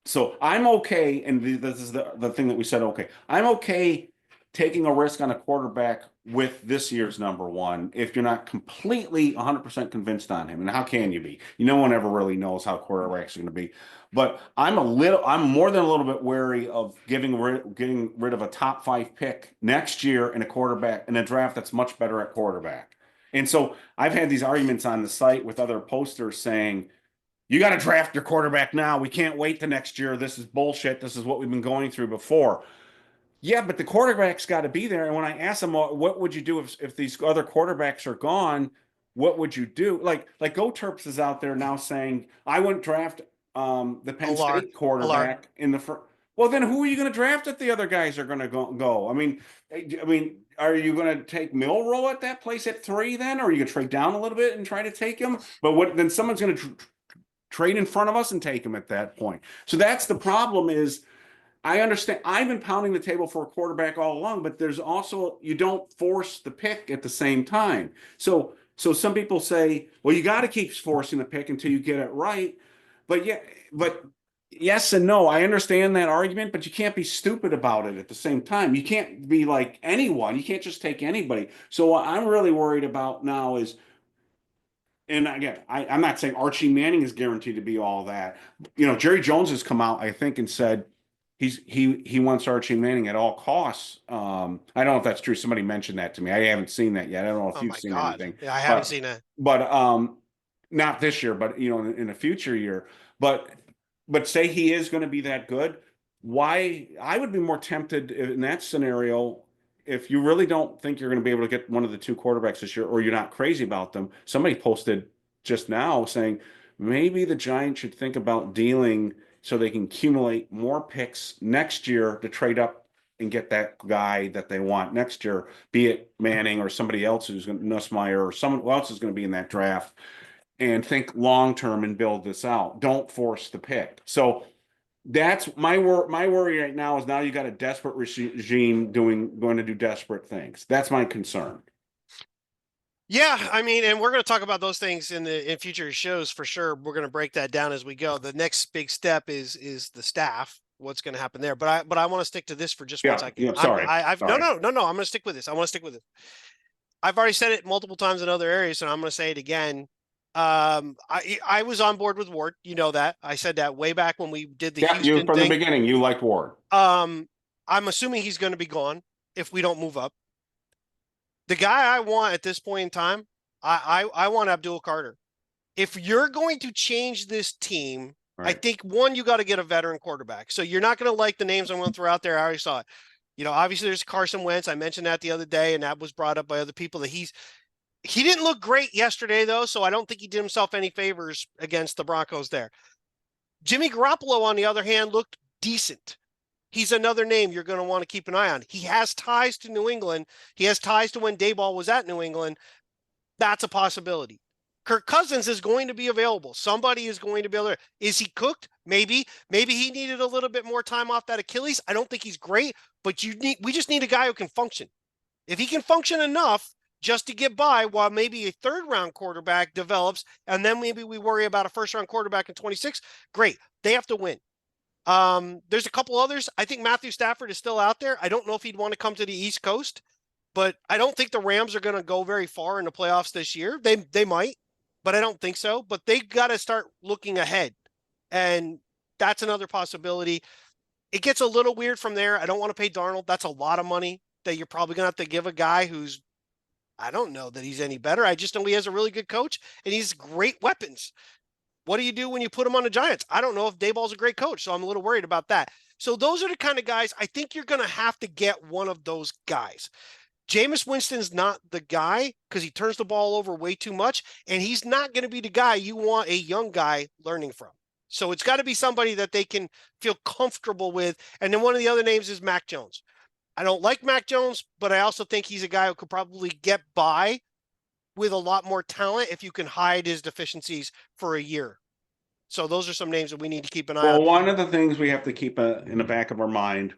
So I'm okay, and this is the thing that we said, okay. I'm okay taking a risk on a quarterback with this year's number one if you're not completely 100% convinced on him. And how can you be? No one ever really knows how quarterbacks are going to be. But I'm more than a little bit wary of getting rid of a top 5 pick next year in a draft that's much better at quarterback. And so I've had these arguments on the site with other posters saying, you got to draft your quarterback now. We can't wait the next year. This is bullshit. This is what we've been going through before. Yeah, but the quarterback's got to be there. And when I ask them, what would you do if these other quarterbacks are gone? What would you do? Like Go Terps is out there now saying, I wouldn't draft the Penn State quarterback in the first. Well, then who are you going to draft if the other guys are going to go? I mean, are you going to take Milroe at that place at 3 then? Or are you going to trade down a little bit and try to take him? But then someone's going to trade in front of us and take him at that point. So that's the problem is, I understand. I've been pounding the table for a quarterback all along, but there's also, you don't force the pick at the same time. So some people say, well, you got to keep forcing the pick until you get it right. But yes and no. I understand that argument, but you can't be stupid about it at the same time. You can't be like anyone. You can't just take anybody. So what I'm really worried about now is, and again, I'm not saying Archie Manning is guaranteed to be all that. Jerry Jones has come out, I think, and said, he wants Archie Manning at all costs. I don't know if that's true. Somebody mentioned that to me. I haven't seen that yet. I don't know if you've seen anything. Yeah, I haven't seen that. But not this year, but in a future year. But say he is going to be that good. Why? I would be more tempted in that scenario if you really don't think you're going to be able to get one of the 2 quarterbacks this year, or you're not crazy about them. Somebody posted just now saying maybe the Giants should think about dealing so they can accumulate more picks next year to trade up and get that guy that they want next year, be it Manning or somebody else who's going to Nussmeier or someone else is going to be in that draft, and think long-term and build this out. Don't force the pick. So that's my worry right now is now you got a desperate regime going to do desperate things. That's my concern. Yeah, I mean, and we're going to talk about those things in future shows for sure. We're going to break that down as we go. The next big step is the staff. What's going to happen there? But I want to stick to this for just 1 second. Yeah, sorry. No. I'm going to stick with this. I want to stick with it. I've already said it multiple times in other areas, and I'm going to say it again. I was on board with Ward. You know that. I said that way back when we did the Houston from thing. The beginning. You liked Ward. I'm assuming he's going to be gone if we don't move up. The guy I want at this point in time, I want Abdul Carter. If you're going to change this team, right, I think you got to get a veteran quarterback. So you're not going to like the names I'm going to throw out there. I already saw it. Obviously there's Carson Wentz. I mentioned that the other day, and that was brought up by other people that he didn't look great yesterday though. So I don't think he did himself any favors against the Broncos there. Jimmy Garoppolo, on the other hand, looked decent. He's another name you're going to want to keep an eye on. He has ties to New England. He has ties to when Daboll was at New England. That's a possibility. Kirk Cousins is going to be available. Somebody is going to be able to. Is he cooked? Maybe. Maybe he needed a little bit more time off that Achilles. I don't think he's great, but we just need a guy who can function. If he can function enough just to get by while maybe a 3rd-round quarterback develops, and then maybe we worry about a 1st-round quarterback in 26, great. They have to win. There's a couple others. I think Matthew Stafford is still out there. I don't know if he'd want to come to the East Coast, but I don't think the Rams are going to go very far in the playoffs this year. They might, but I don't think so. But they got to start looking ahead, and that's another possibility. It gets a little weird from there. I don't want to pay Darnold. That's a lot of money that you're probably going to have to give a guy who's, I don't know that he's any better. I just know he has a really good coach, and he's great weapons. What do you do when you put him on the Giants? I don't know if Daboll's a great coach, so I'm a little worried about that. So those are the kind of guys I think you're going to have to get one of those guys. Jameis Winston's not the guy because he turns the ball over way too much, and he's not going to be the guy you want a young guy learning from. So it's got to be somebody that they can feel comfortable with. And then one of the other names is Mac Jones. I don't like Mac Jones, but I also think he's a guy who could probably get by with a lot more talent if you can hide his deficiencies for a year. So those are some names that we need to keep an eye on. Well, one of the things we have to keep in the back of our mind,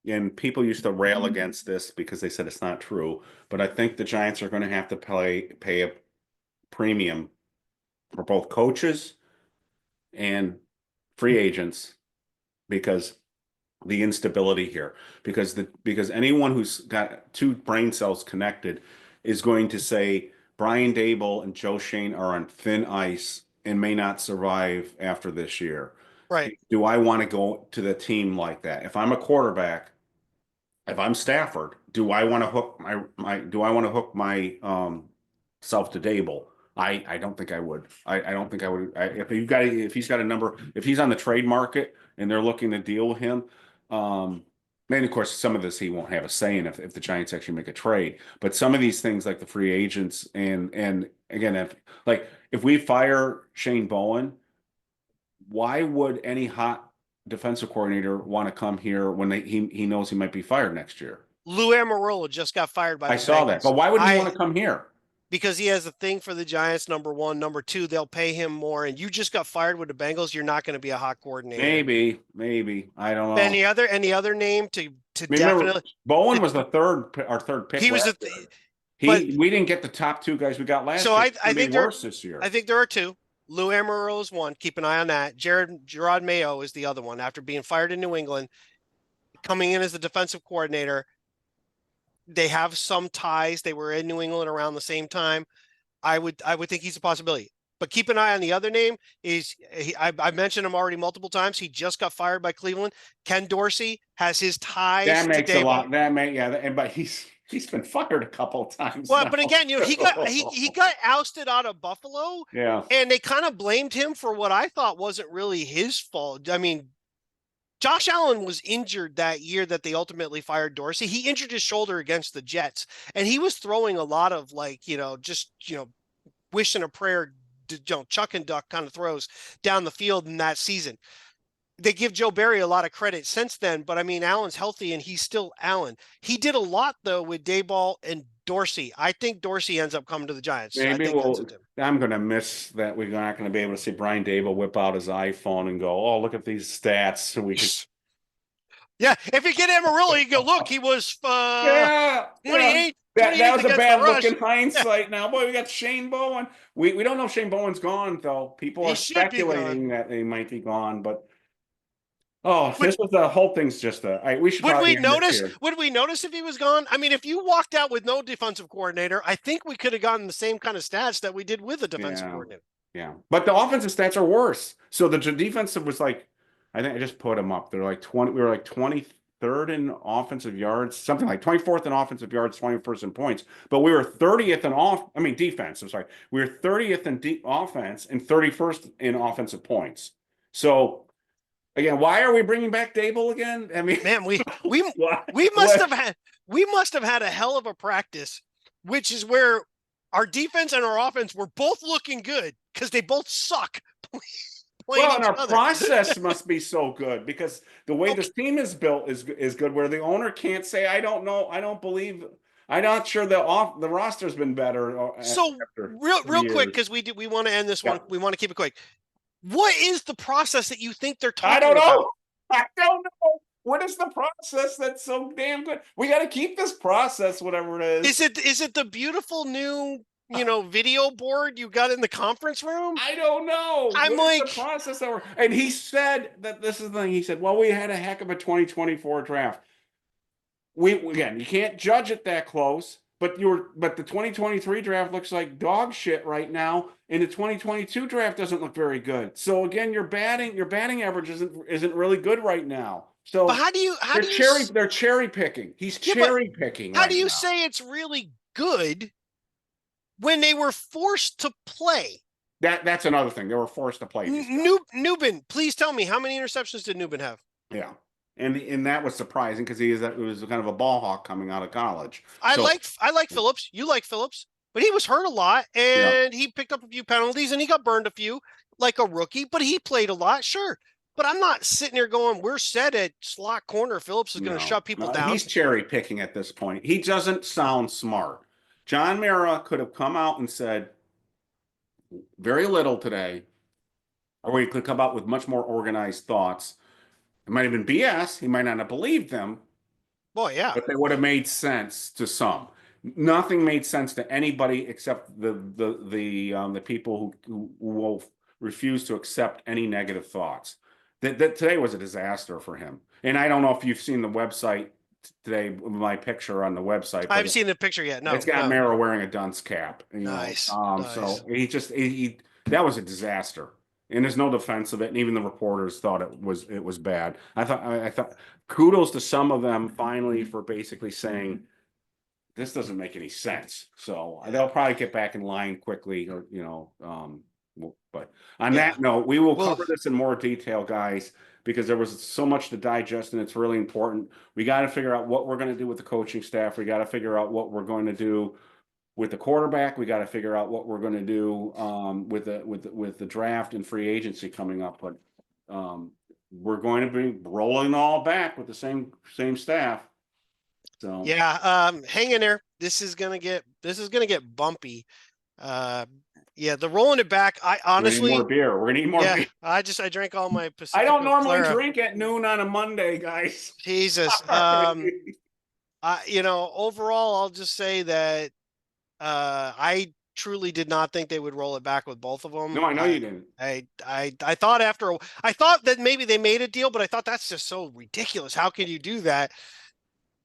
and people used to rail against this because they said it's not true, but I think the Giants are going to have to pay a premium for both coaches and free agents, because the instability here, because anyone who's got two brain cells connected is going to say Brian Daboll and Joe Schoen are on thin ice and may not survive after this year. Right. Do I want to go to the team like that? If I'm a quarterback, if I'm Stafford, do I want to hook my self to Daboll? I don't think I would. I don't think I would. If he's got a number, if he's on the trade market and they're looking to deal with him, and of course some of this he won't have a say in if the Giants actually make a trade. But some of these things like the free agents and again if we fire Shane Bowen, why would any hot defensive coordinator want to come here when he knows he might be fired next year? Lou Amarola just got fired by the I saw Bengals. that, but why would he want to come here? Because he has a thing for the Giants, number one. Number two, they'll pay him more. And you just got fired with the Bengals. You're not going to be a hot coordinator. Maybe. I don't know. Any other name to Remember, definitely. Bowen was our third pick. He was we didn't get the top two guys we got last year. I think worse this year. I think there are two. Lou Amarola is one. Keep an eye on that. Gerard Mayo is the other one. After being fired in New England, coming in as the defensive coordinator, they have some ties. They were in New England around the same time. I would think he's a possibility. But keep an eye on the other name. I mentioned him already multiple times. He just got fired by Cleveland. Ken Dorsey has his ties. That makes to a lot. But he's been fired a couple of times. Well, now. but again, he got ousted out of Buffalo. Yeah, and they kind of blamed him for what I thought wasn't really his fault. I mean, Josh Allen was injured that year that they ultimately fired Dorsey. He injured his shoulder against the Jets, and he was throwing a lot of wish and a prayer, chuck and duck kind of throws down the field in that season. They give Joe Barry a lot of credit since then, but I mean, Allen's healthy and he's still Allen. He did a lot though with Daboll and Dorsey. I think Dorsey ends up coming to the Giants. Maybe I'm going to miss that. We're not going to be able to see Brian Daboll whip out his iPhone and go, "Oh, look at these stats." So we can. Yeah, if you get Amarillo, you go, look, he was 28. That was a bad look in hindsight. Now, boy, we got Shane Bowen. We don't know if Shane Bowen's gone though. People are speculating that he might be gone, but. This was the whole thing's just we should. Would we notice if he was gone? I mean, if you walked out with no defensive coordinator, I think we could have gotten the same kind of stats that we did with a defensive coordinator. Yeah, but the offensive stats are worse. So the defensive was like, I think I just put them up. They're like 20. We were like 23rd in offensive yards, something like 24th in offensive yards, 21st in points. But we were 30th in defense. I'm sorry, we were 30th in offense and 31st in offensive points. So. Again, why are we bringing back Daboll again? I mean, man, we must have had a hell of a practice, which is where our defense and our offense were both looking good because they both suck. And our process must be so good because the way this team is built is good. Where the owner can't say, "I don't know, I don't believe." I'm not sure the roster's been better. So real quick, because we want to end this one. We want to keep it quick. What is the process that you think they're talking about? I don't know. What is the process that's so damn good? We got to keep this process, whatever it is. Is it the beautiful new, video board you got in the conference room? I don't know. What is the process and he said that this is the thing. He said, "Well, we had a heck of a 2024 draft." Again, you can't judge it that close. But the 2023 draft looks like dog shit right now, and the 2022 draft doesn't look very good. So again, your batting average isn't really good right now. So but they're cherry picking. He's cherry picking. How do you say it's really good when they were forced to play? That's another thing. They were forced to play. Newbin, please tell me, how many interceptions did Newbin have? Yeah. And that was surprising because it was kind of a ball hawk coming out of college. I like Phillips. You like Phillips, but he was hurt a lot and he picked up a few penalties and he got burned a few like a rookie, but he played a lot. Sure. But I'm not sitting there going, we're set at slot corner. Phillips is going to shut people down. He's cherry picking at this point. He doesn't sound smart. John Mara could have come out and said very little today, or he could come out with much more organized thoughts. It might have been BS. He might not have believed them. Boy, yeah. But they would have made sense to some. Nothing made sense to anybody except the people who will refuse to accept any negative thoughts. That today was a disaster for him. And I don't know if you've seen the website today, my picture on the website. I haven't seen the picture yet. No, it's got no. Mara wearing a dunce cap. Nice. So he that was a disaster. And there's no defense of it, and even the reporters thought it was bad. I thought kudos to some of them finally for basically saying this doesn't make any sense. So they'll probably get back in line quickly, or but on that note, we will cover this in more detail, guys, because there was so much to digest, and it's really important. We got to figure out what we're going to do with the coaching staff. We got to figure out what we're going to do with the quarterback. We got to figure out what we're going to do with the draft and free agency coming up. But we're going to be rolling all back with the same staff. So yeah, hang in there. This is gonna get bumpy. The rolling it back. I honestly more beer. We're gonna need more beer. I drank all my Pacifico I don't normally Clara. drink at noon on a Monday, guys. Jesus. Overall, I'll just say that I truly did not think they would roll it back with both of them. No, I know you didn't. I thought I thought that maybe they made a deal, but I thought that's just so ridiculous. How can you do that?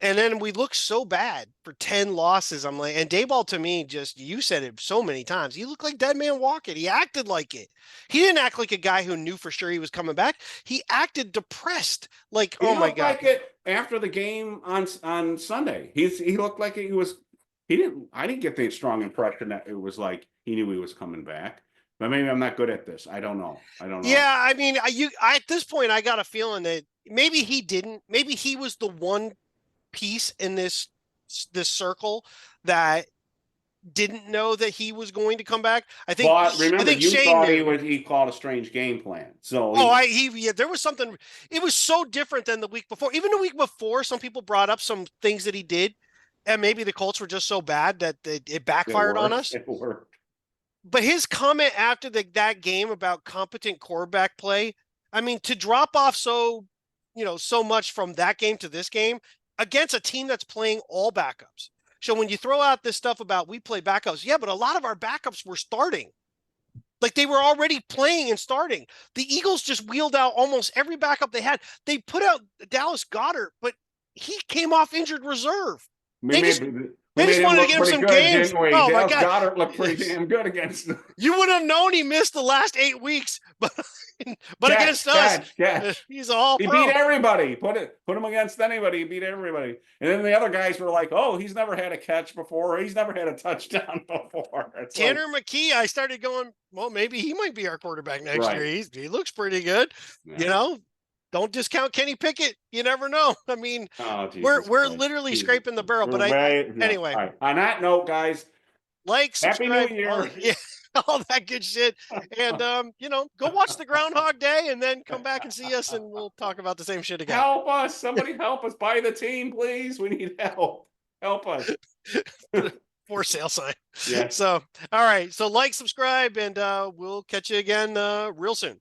And then we look so bad for 10 losses. I'm like, and Daboll to me, you said it so many times. He looked like dead man walking. He acted like it. He didn't act like a guy who knew for sure he was coming back. He acted depressed. Like, He oh my looked God. like it after the game on Sunday. He looked like he was. I didn't get the strong impression that it was like he knew he was coming back. But maybe I'm not good at this. I don't know. Yeah, I mean, at this point, I got a feeling that maybe he didn't. Maybe he was the one piece in this circle that didn't know that he was going to come back. I think. But remember, I think you Shane thought knew. he called a strange game plan. So There was something. It was so different than the week before. Even the week before, some people brought up some things that he did, and maybe the Colts were just so bad that it backfired on us. It worked. But his comment after that game about competent quarterback play, I mean, to drop off so much from that game to this game against a team that's playing all backups. So when you throw out this stuff about we play backups, yeah, but a lot of our backups were starting. Like they were already playing and starting. The Eagles just wheeled out almost every backup they had. They put out Dallas Goedert, but he came off injured reserve. They just wanted to get him some games. Oh my God, Goddard looked pretty damn good against them. You would have known he missed the last 8 weeks, but against us, he's all pro. He beat everybody. Put him against anybody. He beat everybody. And then the other guys were like, "Oh, he's never had a catch before. Or he's never had a touchdown before." Tanner McKee, I started going, well, maybe he might be our quarterback next year. He looks pretty good. Yeah. Don't discount Kenny Pickett. You never know. I mean, we're literally scraping the barrel. But anyway. Right. On that note, guys, subscribe, Happy New Year. All that good shit. And go watch the Groundhog Day and then come back and see us and we'll talk about the same shit again. Help us. Somebody help us buy the team, please. We need help. Help us. For sale sign. Yeah. So, all right. So subscribe, and we'll catch you again real soon.